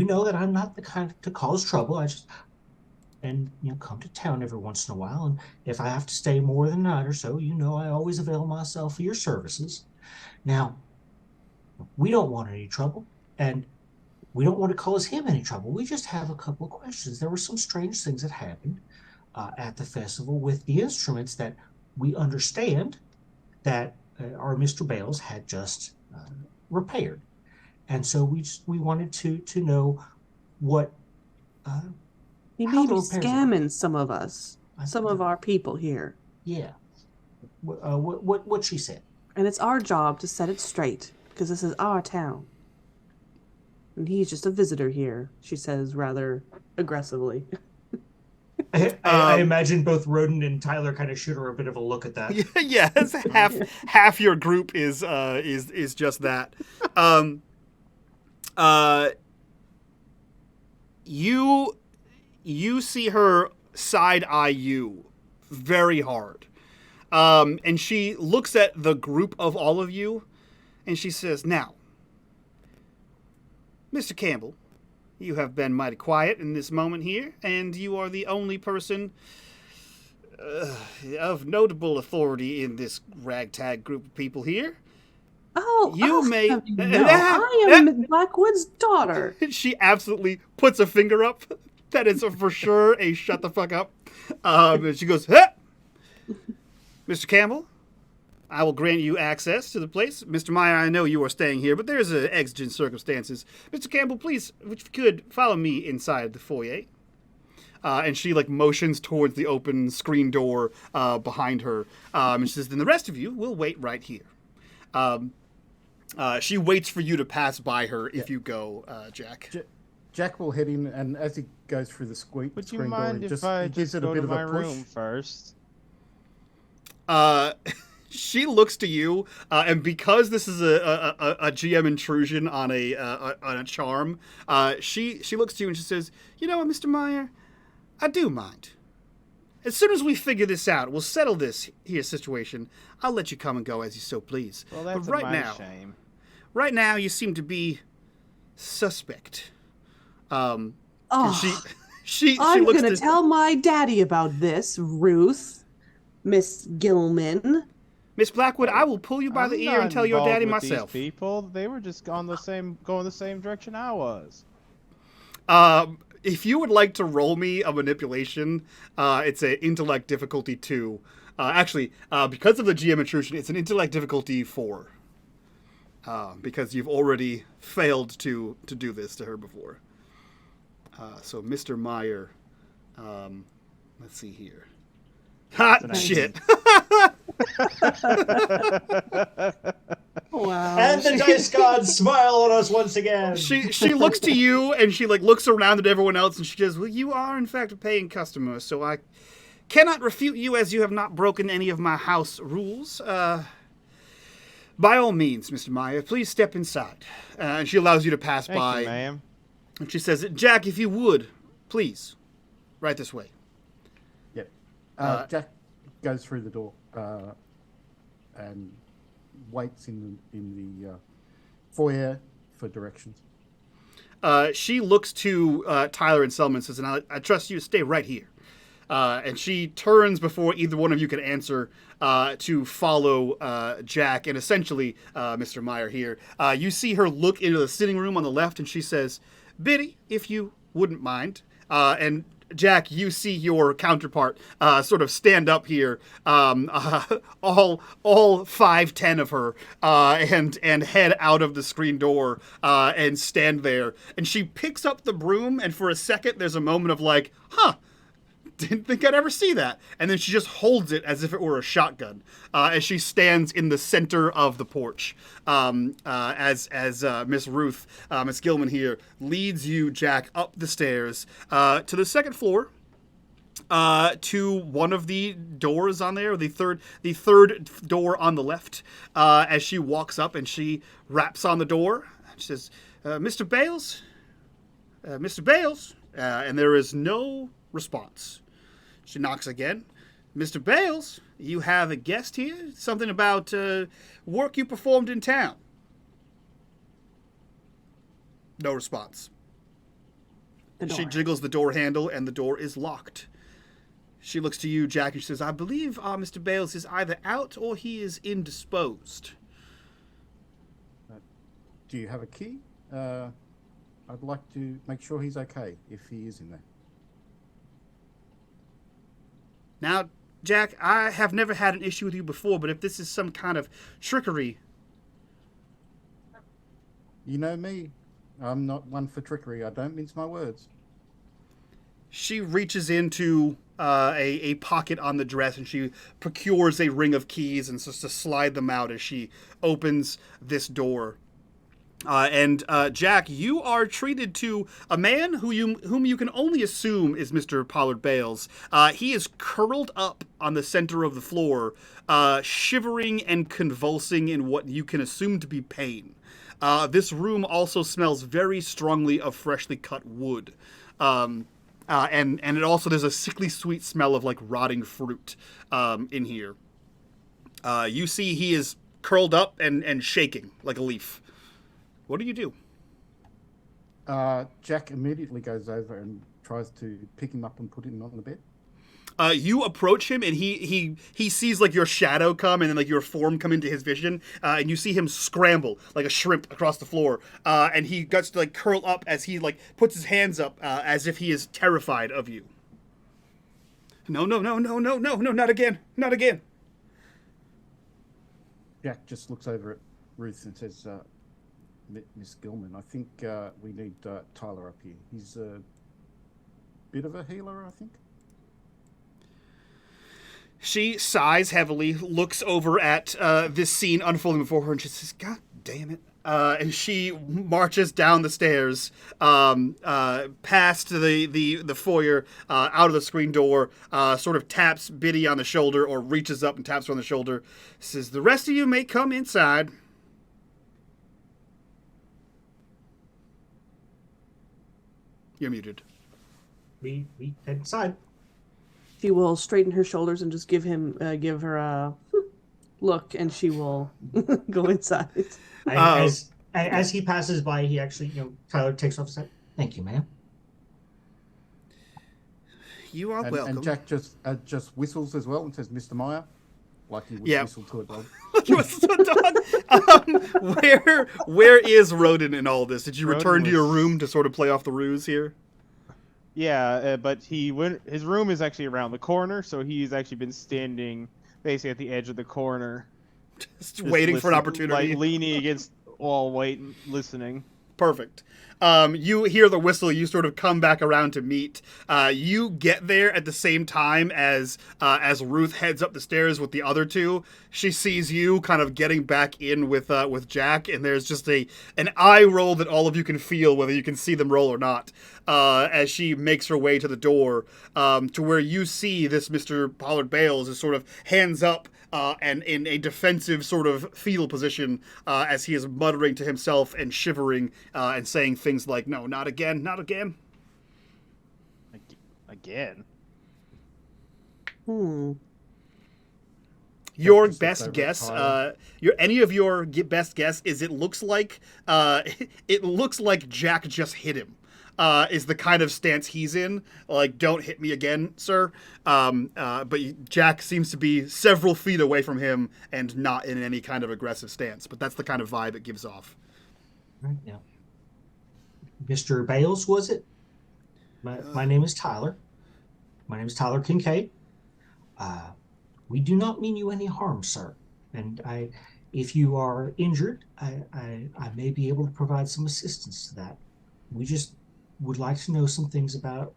know that I'm not the kind to cause trouble. I just come to town every once in a while, and if I have to stay more than a night or so, I always avail myself of your services. Now, we don't want any trouble, and we don't want to cause him any trouble. We just have a couple of questions. There were some strange things that happened at the festival with the instruments that we understand that our Mr. Bales had just repaired. And so we wanted to know what... he may be scamming some of us, some of our people here. Yeah. what she said. And it's our job to set it straight, because this is our town. And he's just a visitor here, she says rather aggressively. I imagine both Rodin and Tyler kind of shoot her a bit of a look at that. Yes, half your group is just that. You see her side eye you very hard, and she looks at the group of all of you, and she says, "Now, Mr. Campbell, you have been mighty quiet in this moment here, and you are the only person of notable authority in this ragtag group of people here. Oh, You may- I am Blackwood's daughter. She absolutely puts a finger up. That is for sure a shut the fuck up. And she goes, "Huh! Mr. Campbell, I will grant you access to the place. Mr. Meyer, I know you are staying here, but there's exigent circumstances. Mr. Campbell, please, if you could, follow me inside the foyer." And she motions towards the open screen door behind her. And she says, "Then the rest of you will wait right here." She waits for you to pass by her if you go, Jack. Jack will head in, and as he goes through the screen Would you door, mind he if I gives just it a go bit to of my a push. room first? She looks to you, and because this is a GM intrusion on a charm, she looks to you and she says, "You know what, Mr. Meyer, I do mind. As soon as we figure this out, we'll settle this here situation. I'll let you come and go as you so please. Well, that's but right a mighty now, shame. right now, you seem to be suspect." And Oh, she I'm looks gonna to tell my daddy about this, Ruth, Miss Gilman. Miss Blackwood. I will pull you by the I'm ear not and tell your involved daddy with myself. These people, they were just going the same direction I was. If you would like to roll me a manipulation, it's an intellect difficulty 2. Because of the GM intrusion, it's an intellect difficulty 4. Because you've already failed to do this to her before. So Mr. Meyer, let's see here. Hot Nice. shit. Wow. And the dice gods smile on us once again. She looks to you and she looks around at everyone else and she says, "Well, you are in fact a paying customer, so I cannot refute you as you have not broken any of my house rules. By all means, Mr. Meyer, please step inside." And she allows you to pass Thank by. you, ma'am. And she says, "Jack, if you would, please, right this way." Yep. Jack goes through the door and waits in the foyer for directions. She looks to Tyler and Selman and says, "And I trust you to stay right here." And she turns before either one of you can answer to follow Jack and essentially Mr. Meyer here. You see her look into the sitting room on the left and she says, "Biddy, if you wouldn't mind." And Jack, you see your counterpart sort of stand up here, all 5'10" of her, and head out of the screen door and stand there. And she picks up the broom, and for a second, there's a moment of huh, didn't think I'd ever see that. And then she just holds it as if it were a shotgun as she stands in the center of the porch as Miss Ruth, Miss Gilman here, leads you, Jack, up the stairs to the second floor, to one of the doors on there, the third door on the left, as she walks up and she raps on the door. She says, "Mr. Bales? Mr. Bales?" And there is no response. She knocks again. "Mr. Bales, you have a guest here? Something about work you performed in town?" No response. She jiggles the door handle and the door is locked. She looks to you, Jack, and she says, "I believe Mr. Bales is either out or he is indisposed." Do you have a key? I'd like to make sure he's okay if he is in there. Now, Jack, I have never had an issue with you before, but if this is some kind of trickery... You know me. I'm not one for trickery. I don't mince my words. She reaches into a pocket on the dress, and she procures a ring of keys and starts to slide them out as she opens this door. And Jack, you are treated to a man whom you can only assume is Mr. Pollard Bales. He is curled up on the center of the floor, shivering and convulsing in what you can assume to be pain. This room also smells very strongly of freshly cut wood. And it also, there's a sickly sweet smell of like rotting fruit in here. You see he is curled up and shaking like a leaf. What do you do? Jack immediately goes over and tries to pick him up and put him on the bed. You approach him, and he sees like your shadow come, and then like your form come into his vision, and you see him scramble like a shrimp across the floor, and he gets to like curl up as he like puts his hands up as if he is terrified of you. No, not again, not again. Jack just looks over at Ruth and says, Miss Gilman, I think we need Tyler up here. He's a bit of a healer, I think. She sighs heavily, looks over at this scene unfolding before her, and she says, God damn it. And she marches down the stairs, past the foyer, out of the screen door, sort of taps Biddy on the shoulder, or reaches up and taps her on the shoulder, says, the rest of you may come inside. You're muted. We head inside. She will straighten her shoulders and just give her a look, and she will go inside. As he passes by, he actually, Tyler takes off his hat. Thank you, ma'am. You are welcome. And Jack just whistles as well and says, Mr. Meyer, like he would whistle to a dog. Where is Rodin in all this? Did you Rodin return to your room to sort of play off the ruse here? Yeah, but his room is actually around the corner, so he's actually been standing basically at the edge of the corner. Just waiting for an opportunity. Like leaning against wall, waiting, listening. Perfect. You hear the whistle. You sort of come back around to meet. You get there at the same time as Ruth heads up the stairs with the other two. She sees you kind of getting back in with Jack, and there's just an eye roll that all of you can feel, whether you can see them roll or not, as she makes her way to the door, to where you see this Mr. Pollard Bales is sort of hands up, and in a defensive sort of fetal position, as he is muttering to himself and shivering, and saying things like, no, not again, not again. Again? Your best guess, any of your best guess is it looks like Jack just hit him. Is the kind of stance he's in. Like, don't hit me again, sir. But Jack seems to be several feet away from him and not in any kind of aggressive stance. But that's the kind of vibe it gives off. Right, yeah. Mr. Bales, was it? My name is Tyler. My name is Tyler Kincaid. We do not mean you any harm, sir. And if you are injured, I may be able to provide some assistance to that. We just would like to know some things about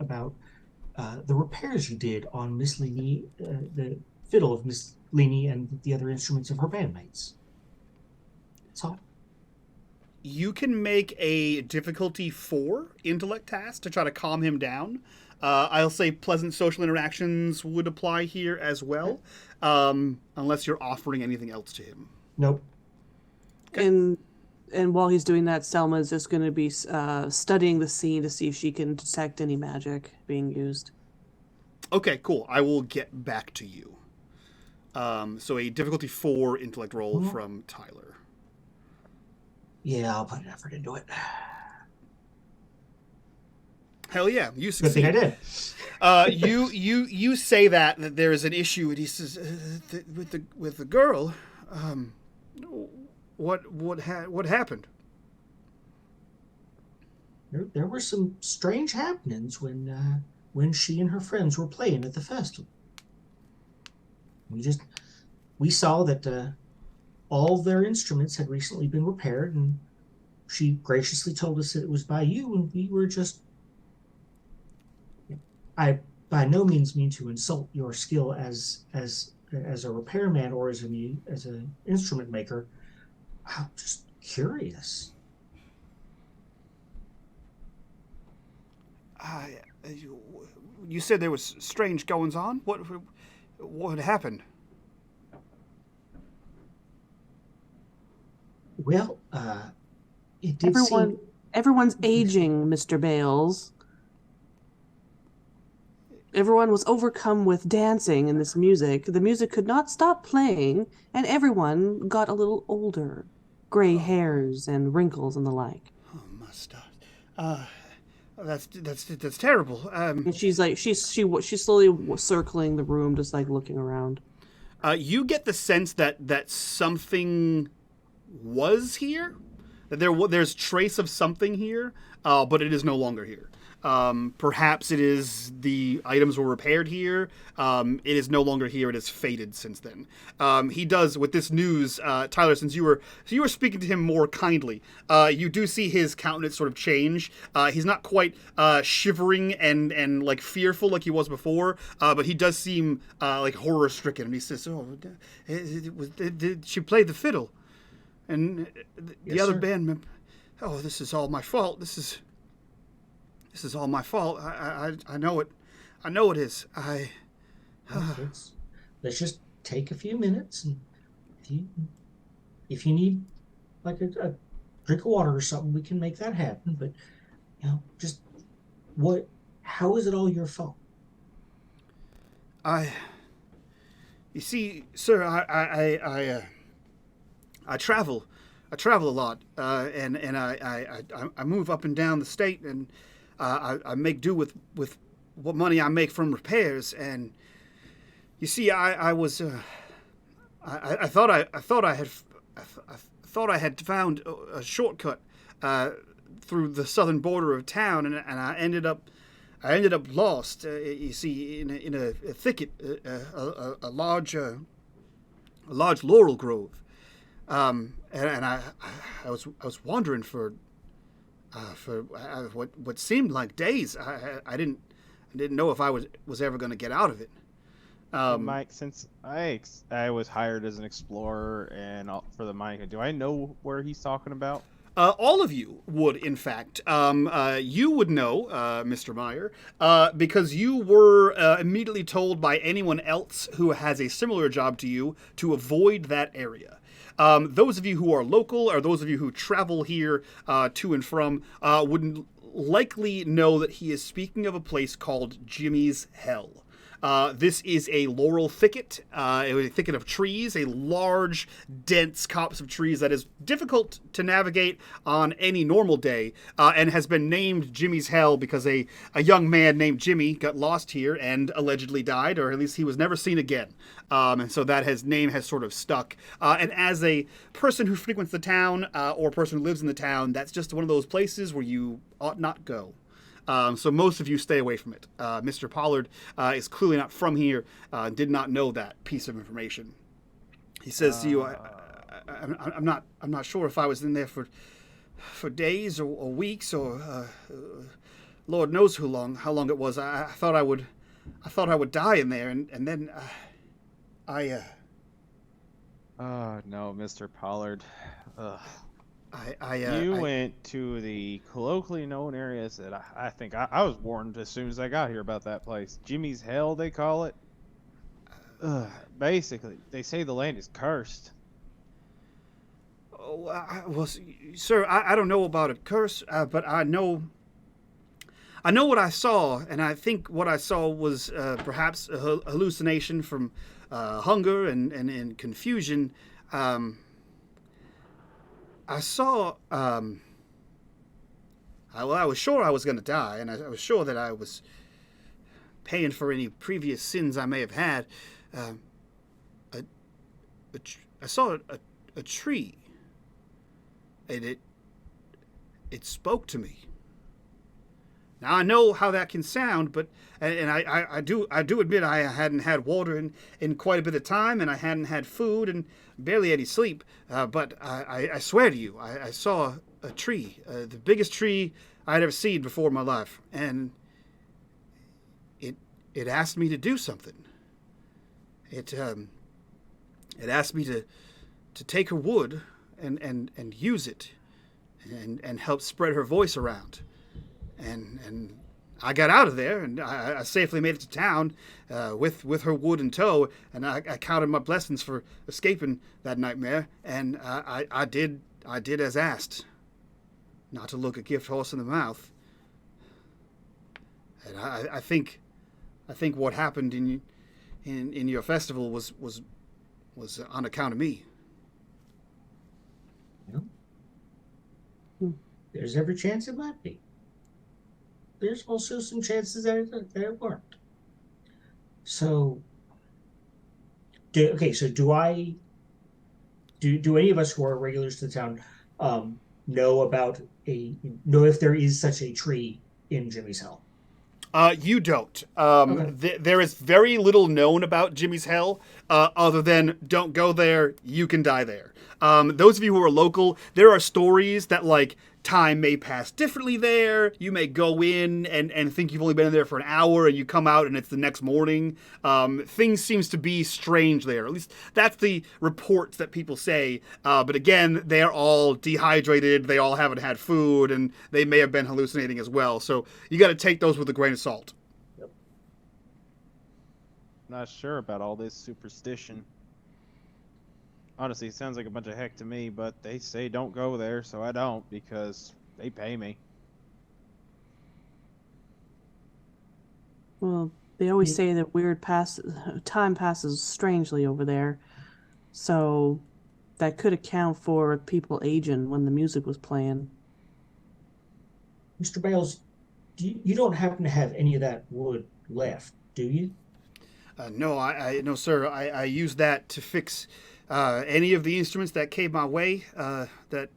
the repairs you did on Miss Leaney, the fiddle of Miss Leaney, and the other instruments of her bandmates. That's all. You can make a difficulty 4 intellect task to try to calm him down. I'll say pleasant social interactions would apply here as well, unless you're offering anything else to him. Nope. Okay. And while he's doing that, Selma is just going to be studying the scene to see if she can detect any magic being used. Okay, cool. I will get back to you. So a difficulty 4 intellect roll from Tyler. Yeah, I'll put an effort into it. Hell yeah, you Good succeed. thing I did. You say that there is an issue, and he says with the girl. What happened? There were some strange happenings when she and her friends were playing at the festival. We saw that all of their instruments had recently been repaired, and she graciously told us that it was by you, and we were just... I by no means mean to insult your skill as a repairman or as an instrument maker. I'm just curious. You said there was strange goings on. What happened? Well, it did seem Everyone's aging, Mr. Bales. Everyone was overcome with dancing and this music. The music could not stop playing, and everyone got a little older. Gray hairs and wrinkles and the like. Oh, my stars. That's terrible. And she's like, she's slowly circling the room, just like looking around. You get the sense that something was here, that there's trace of something here, but it is no longer here. Perhaps it is the items were repaired here. It is no longer here. It has faded since then. He does with this news, Tyler. Since you were speaking to him more kindly, you do see his countenance sort of change. He's not quite shivering and like fearful like he was before, but he does seem like horror stricken. And he says, "Oh, did she play the fiddle?" And the other band member, "Oh, this is all my fault. This is all my fault. I know it. I know it is. Let's just take a few minutes, and if you need like a drink of water or something, we can make that happen. But just how is it all your fault?" You see, sir, I travel a lot, and I move up and down the state, and I make do with what money I make from repairs. And you see, I thought I had found a shortcut through the southern border of town, and I ended up lost. You see, in a thicket, a large laurel grove, and I was wandering for what seemed like days. I didn't know if I was ever going to get out of it. Mike, since I was hired as an explorer and for the mine, do I know where he's talking about? All of you would, in fact. You would know, Mr. Meyer, because you were immediately told by anyone else who has a similar job to you to avoid that area. Those of you who are local, or those of you who travel here to and from, would likely know that he is speaking of a place called Jimmy's Hell. This is a laurel thicket, a thicket of trees, a large, dense copse of trees that is difficult to navigate on any normal day, and has been named Jimmy's Hell because a young man named Jimmy got lost here and allegedly died, or at least he was never seen again. And so that name has sort of stuck. And as a person who frequents the town, or a person who lives in the town, that's just one of those places where you ought not go. So most of you stay away from it. Mr. Pollard is clearly not from here, did not know that piece of information. He says to you, I'm not sure if I was in there for days or weeks or Lord knows how long it was. I thought I would die in there, and then Oh no, Mr. Pollard. Ugh. You went to the colloquially known areas that I think I was warned as soon as I got here about that place. Jimmy's Hell, they call it. Basically, they say the land is cursed. Oh, well, sir, I don't know about a curse, but I know what I saw, and I think what I saw was perhaps a hallucination from hunger and confusion. I saw, I was sure I was going to die, and I was sure that I was paying for any previous sins I may have had. I saw a tree, and it spoke to me. Now I know how that can sound, but I do admit I hadn't had water in quite a bit of time, and I hadn't had food and barely any sleep. But I swear to you, I saw a tree, the biggest tree I'd ever seen before in my life, and it it asked me to do something. It asked me to take her wood and use it and help spread her voice around. And I got out of there, and I safely made it to town with her wood in tow, and I counted my blessings for escaping that nightmare, and I did as asked, not to look a gift horse in the mouth. And I think what happened in your festival was on account of me. There's every chance it might be. There's also some chances that it weren't. So, do any of us who are regulars to the town know if there is such a tree in Jimmy's Hell? You don't. Okay. There is very little known about Jimmy's Hell, other than don't go there, you can die there. Those of you who are local, there are stories that, like, time may pass differently there. You may go in and think you've only been in there for an hour, and you come out and it's the next morning. Things seems to be strange there. At least that's the reports that people say. But again, they're all dehydrated. They all haven't had food, and they may have been hallucinating as well. So you got to take those with a grain of salt. Yep. Not sure about all this superstition. Honestly, it sounds like a bunch of heck to me, but they say don't go there, so I don't, because they pay me. Well, they always say that time passes strangely over there. So that could account for people aging when the music was playing. Mr. Bales, you don't happen to have any of that wood left, do you? No, no, sir. I used that to fix any of the instruments that came my way. That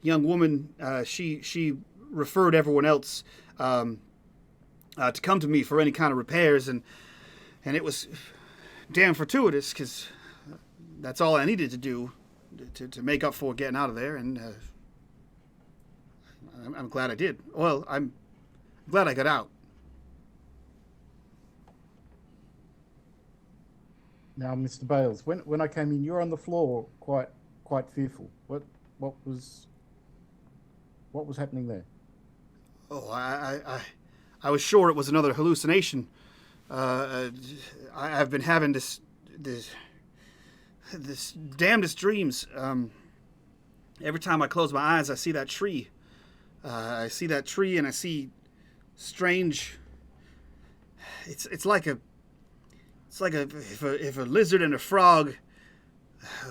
young woman, she referred everyone else to come to me for any kind of repairs, and it was damn fortuitous, because that's all I needed to do to make up for getting out of there, and I'm glad I did. Well, I'm glad I got out. Now, Mr. Bales, when I came in, you were on the floor, quite fearful. What was happening there? Oh, I was sure it was another hallucination. I've been having this damnedest dreams. Every time I close my eyes, I see that tree. I see that tree, and I see strange. It's like if a lizard and a frog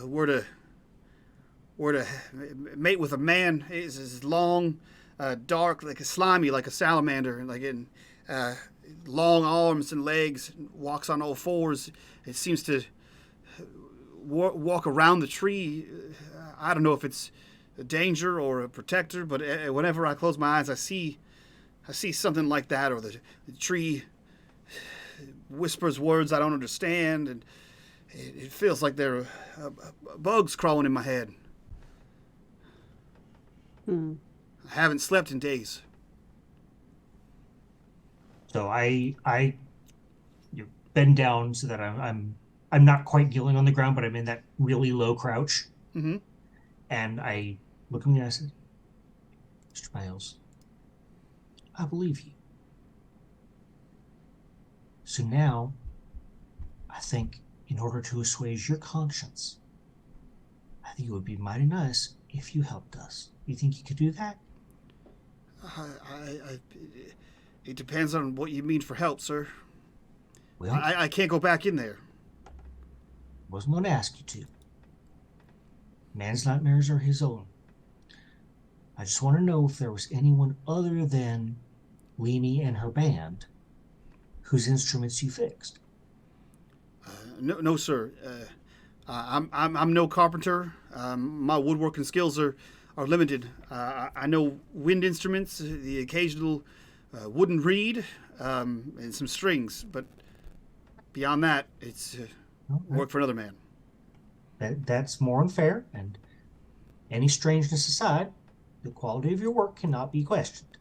were to mate with a man. It's long, dark, like a slimy, like a salamander, like in long arms and legs. Walks on all fours. It seems to walk around the tree. I don't know if it's a danger or a protector, but whenever I close my eyes, I see something like that, or the tree whispers words I don't understand, and it feels like there are bugs crawling in my head. I haven't slept in days. So I bend down so that I'm not quite kneeling on the ground, but I'm in that really low crouch. Mm-hmm. And I look at me and I said, Mr. Miles, I believe you. So now, I think in order to assuage your conscience, I think it would be mighty nice if you helped us. You think you could do that? It depends on what you mean for help, sir. Well, I can't go back in there. wasn't going to ask you to. Man's nightmares are his own. I just want to know if there was anyone other than Leanie and her band whose instruments you fixed. No, sir. I'm no carpenter. My woodworking skills are limited. I know wind instruments, the occasional wooden reed, and some strings, but beyond that, it's work for another man. That's more than fair, and any strangeness aside, the quality of your work cannot be questioned.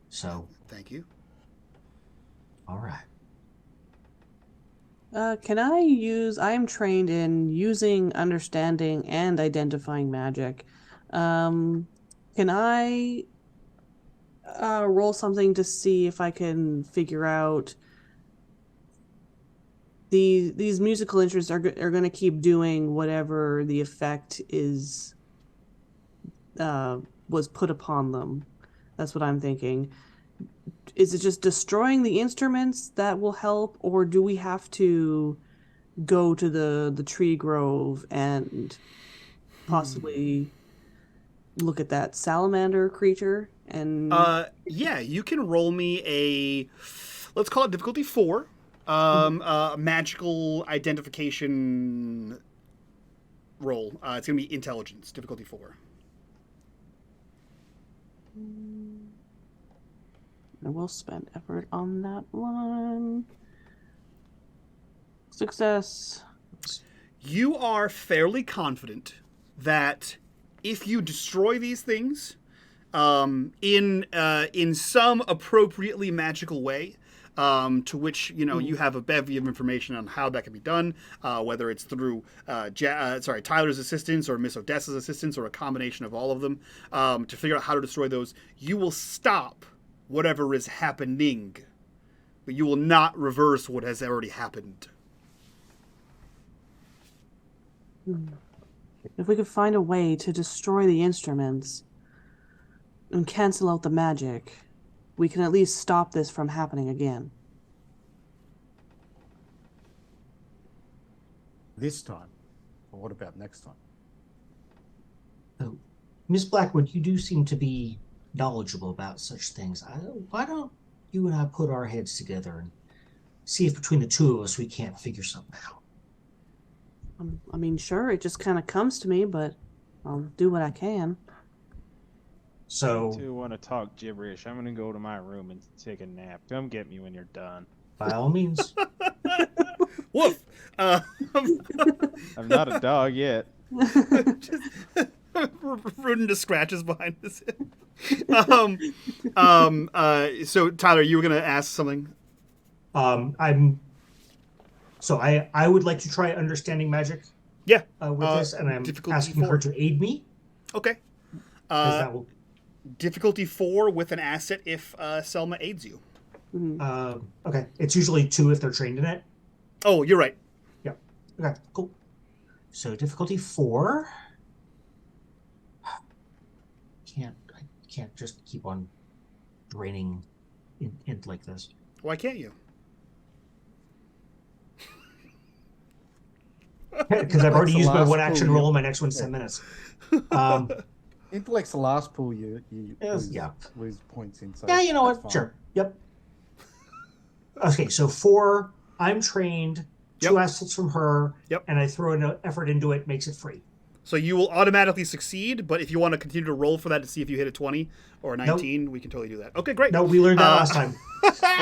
So, Thank you. all right. Can I use? I am trained in using, understanding, and identifying magic. Can I roll something to see if I can figure out these musical instruments are going to keep doing whatever the effect is was put upon them. That's what I'm thinking. Is it just destroying the instruments that will help, or do we have to go to the tree grove and possibly look at that salamander creature? And Yeah, you can roll me a, let's call it difficulty 4, magical identification roll. It's gonna be intelligence, difficulty 4. I will spend effort on that one. Success. You are fairly confident that if you destroy these things in some appropriately magical way, to which you have a bevy of information on how that can be done, whether it's through Tyler's assistance or Miss Odessa's assistance or a combination of all of them, to figure out how to destroy those, you will stop whatever is happening, but you will not reverse what has already happened. If we could find a way to destroy the instruments and cancel out the magic, we can at least stop this from happening again. This time. But what about next time? So, Miss Blackwood, you do seem to be knowledgeable about such things. Why don't you and I put our heads together and see if between the two of us we can't figure something out? I mean, sure, it just kind of comes to me, but I'll do what I can. So, I do want to talk gibberish. I'm gonna go to my room and take a nap. Come get me when you're done. by all means. Woof! I'm not a dog yet. Rodin just scratches behind his head. So Tyler, you were gonna ask something? I would like to try understanding magic. Yeah. With this, and I'm difficulty asking 4. her to aid me. Okay. 'Cause that will. Difficulty 4 with an asset if Selma aids you. Okay, it's usually 2 if they're trained in it. Oh, you're right. Yeah. Okay. Cool. So difficulty 4. I can't just keep on draining int like this. Why can't you? Because I've already the used my last 1 action pool, roll, yeah. and my next one's 10 minutes. Intellect's the last pool you Yes, yeah. lose points in. So Yeah, you know that's what? fine. Sure. Yep. Okay, so 4, I'm trained, 2 Yep. assets from her, Yep. and I throw an effort into it, makes it free. So you will automatically succeed, but if you want to continue to roll for that to see if you hit a 20 or a 19, we can totally do that. Okay, great. No, we learned that last time.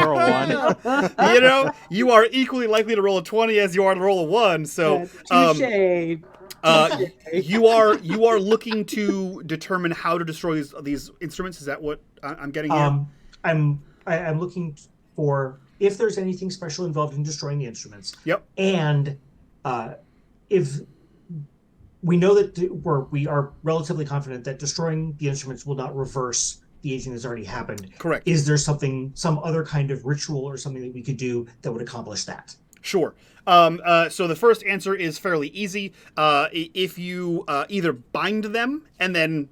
Or a 1. You are equally likely to roll a 20 as you are to roll a 1. So, Touche. you are looking to determine how to destroy these instruments. Is that what I'm getting here? I'm looking for if there's anything special involved in destroying the instruments. Yep. And if we know that we are relatively confident that destroying the instruments will not reverse the aging that's already happened. Correct. Is there some other kind of ritual or something that we could do that would accomplish that? Sure. So the first answer is fairly easy. If you either bind them and then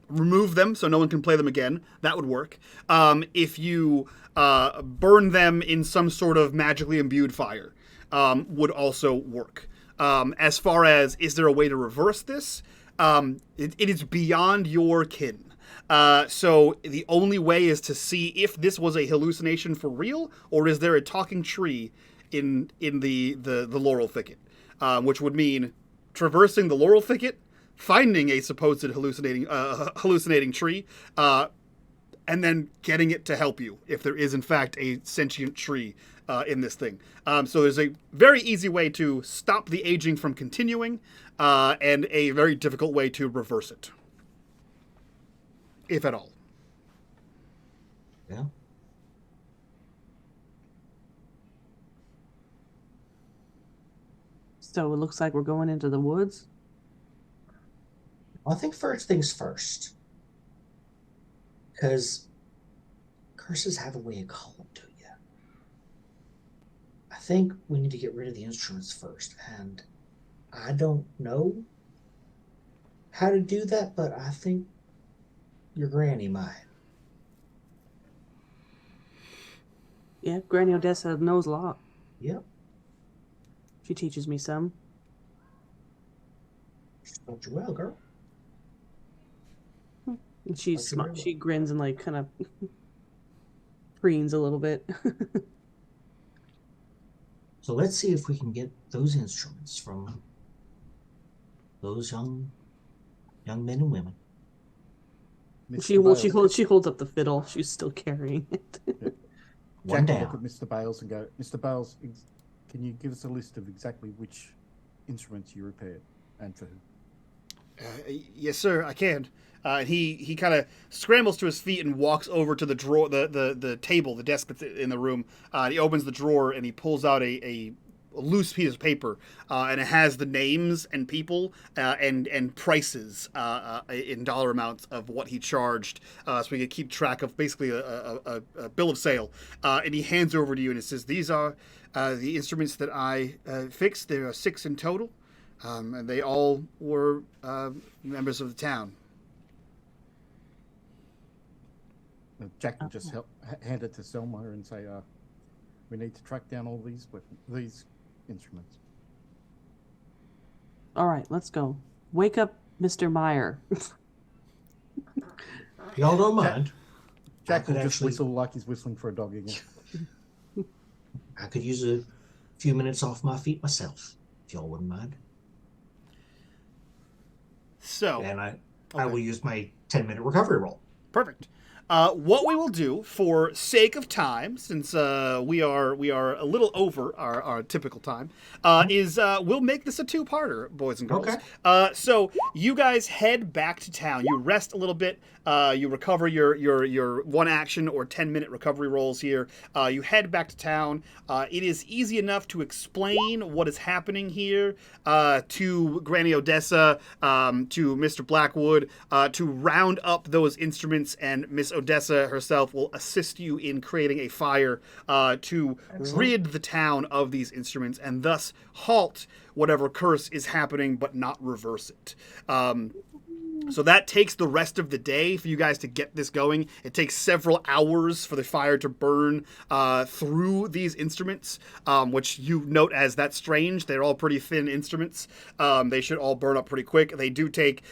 remove them so no one can play them again, that would work. If you burn them in some sort of magically imbued fire, would also work. As far as, is there a way to reverse this? It is beyond your kin. So the only way is to see if this was a hallucination for real, or is there a talking tree in the laurel thicket, which would mean traversing the laurel thicket, finding a supposed hallucinating tree, and then getting it to help you if there is in fact a sentient tree in this thing. So there's a very easy way to stop the aging from continuing, and a very difficult way to reverse it, if at all. Yeah. So it looks like we're going into the woods. I think first things first. Because curses have a way of calling to you. I think we need to get rid of the instruments first. And I don't know how to do that, but I think your granny might. Yeah, Granny Odessa knows a lot. Yep. She teaches me some. She taught you well, girl. And she's Like smart. your She grins and like kind of preens a little bit. So let's see if we can get those instruments from those young men and women. Mr. She holds up the fiddle. She's still carrying it. One Jack will look down. at Mr. Bales and go, Mr. Bales, can you give us a list of exactly which instruments you repaired and for who? Yes, sir, I can. He kind of scrambles to his feet and walks over to the drawer, the table, the desk that's in the room. He opens the drawer and he pulls out a loose piece of paper, and it has the names and people and prices in dollar amounts of what he charged, so we can keep track of basically a bill of sale. And he hands over to you and it says, "These are the instruments that I fixed. There are 6 in total, and they all were members of the town." Jack will just hand it to Selma and say, we need to track down all these instruments. All right, let's go. Wake up, Mr. Meyer. Y'all don't mind. Jack will could just actually- whistle like he's whistling for a dog again. I could use a few minutes off my feet myself, if y'all wouldn't mind. So, And I Okay. will use my 10-minute recovery roll. perfect. What we will do, for sake of time, since we are a little over our typical time, is we'll make this a 2-parter, boys and girls. Okay. So you guys head back to town. You rest a little bit. You recover your 1 action or 10-minute recovery rolls here. You head back to town. It is easy enough to explain what is happening here to Granny Odessa, to Mr. Blackwood, to round up those instruments, and Miss Odessa herself will assist you in creating a fire to rid the town of these instruments and thus halt whatever curse is happening but not reverse it. So that takes the rest of the day for you guys to get this going. It takes several hours for the fire to burn through these instruments, which you note as that's strange. They're all pretty thin instruments. They should all burn up pretty quick. They do take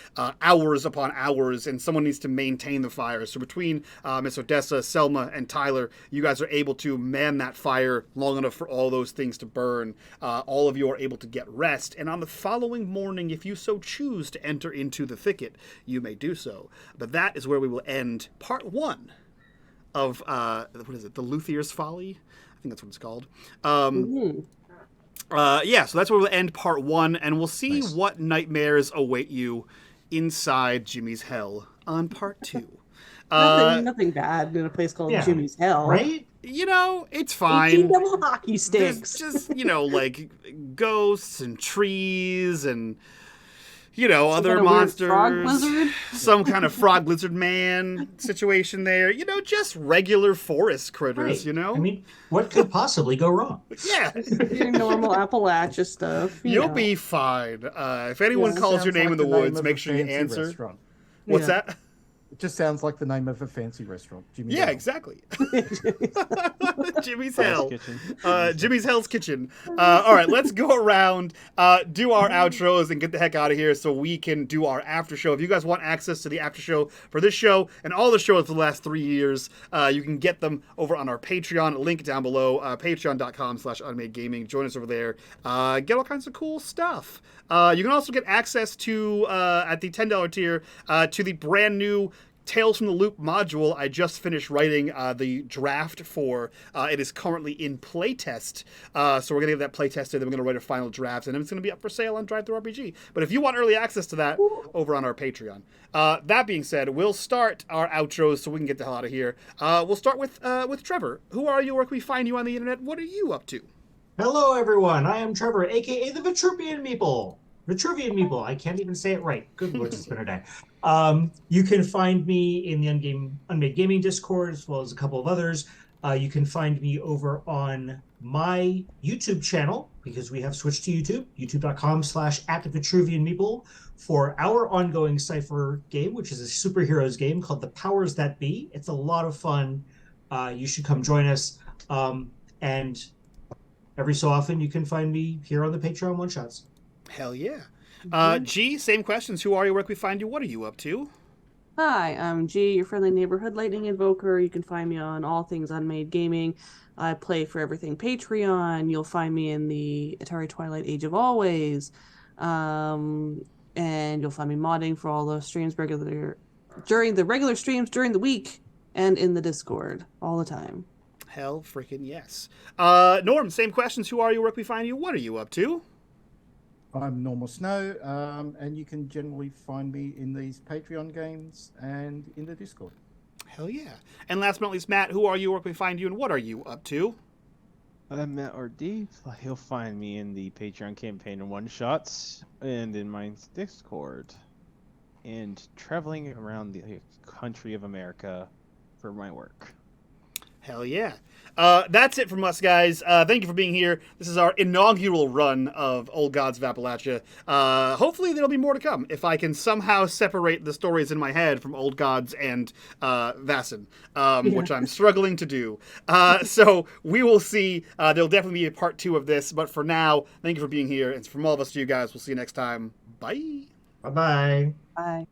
hours upon hours, and someone needs to maintain the fire. So between Miss Odessa, Selma, and Tyler, you guys are able to man that fire long enough for all those things to burn. All of you are able to get rest, and on the following morning, if you so choose to enter into the thicket, you may do so. But that is where we will end part 1 of what is it? The Luthier's Folly? I think that's what it's called. Yeah, so that's where we'll end part 1, and we'll see what nightmares await you inside Jimmy's Hell on part 2. Nothing bad in a place called Jimmy's Hell. Right? You know, it's fine. 18 double hockey There's sticks. just, like ghosts and trees and other kind of weird monsters, frog lizard? some kind of frog lizard man situation there. Just regular forest critters. Right. I mean, Mm. what could possibly go wrong? Yeah, Your normal Appalachia stuff. you'll be fine. If anyone Yeah. calls your Sounds name like in the the name woods, of make a sure you fancy answer. restaurant. What's Yeah. that? It just sounds like the name of a fancy restaurant. Jimmy Yeah, Hell. exactly. Jimmy's Hell's Hell. Kitchen. Jimmy's Hell's Kitchen. All right, let's go around, do our outros, and get the heck out of here so we can do our after show. If you guys want access to the after show for this show and all the shows for the last 3 years, you can get them over on our Patreon. Link down below, patreon.com/unMadeGaming. Join us over there. Get all kinds of cool stuff. You can also get access to, at the $10 tier, to the brand new Tales from the Loop module I just finished writing the draft for. It is currently in playtest, so we're going to get that playtested, then we're going to write a final draft, and then it's going to be up for sale on Drive Thru RPG. But if you want early access to that, over on our Patreon. That being said, we'll start our outros so we can get the hell out of here. We'll start with Trevor. Who are you? Where can we find you on the internet? What are you up to? Hello, everyone. I am Trevor, aka the Vitruvian Meeple. Vitruvian Meeple. I can't even say it right. Good lord, it's been a day. You can find me in the Unmade Gaming Discord, as well as a couple of others. You can find me over on my YouTube channel, because we have switched to YouTube, youtube.com/@Vitruvian for our ongoing Cypher game, which is a superheroes game called The Powers That Be. It's a lot of fun. You should come join us. And every so often, you can find me here on the Patreon One Shots. Hell yeah. G, same questions. Who are you? Where can we find you? What are you up to? Hi, I'm G, your friendly neighborhood lightning invoker. You can find me on all things Unmade Gaming. I play for everything Patreon. You'll find me in the Atari Twilight Age of Always. And you'll find me modding for all those streams during the regular streams during the week and in the Discord all the time. Hell freaking yes. Norm, same questions. Who are you? Where can we find you? What are you up to? I'm Normal Snow, and you can generally find me in these Patreon games and in the Discord. Hell yeah. And last but not least, Matt, who are you? Where can we find you? And what are you up to? I'm Matt RD. He'll find me in the Patreon campaign and one-shots, and in my Discord, and traveling around the country of America for my work. Hell yeah. That's it from us, guys. Thank you for being here. This is our inaugural run of Old Gods of Appalachia. Hopefully there'll be more to come if I can somehow separate the stories in my head from Old Gods and Vassin, which I'm struggling to do. So we will see. There'll definitely be a part 2 of this. But for now, thank you for being here. And from all of us to you guys, we'll see you next time. Bye. Bye-bye. Bye.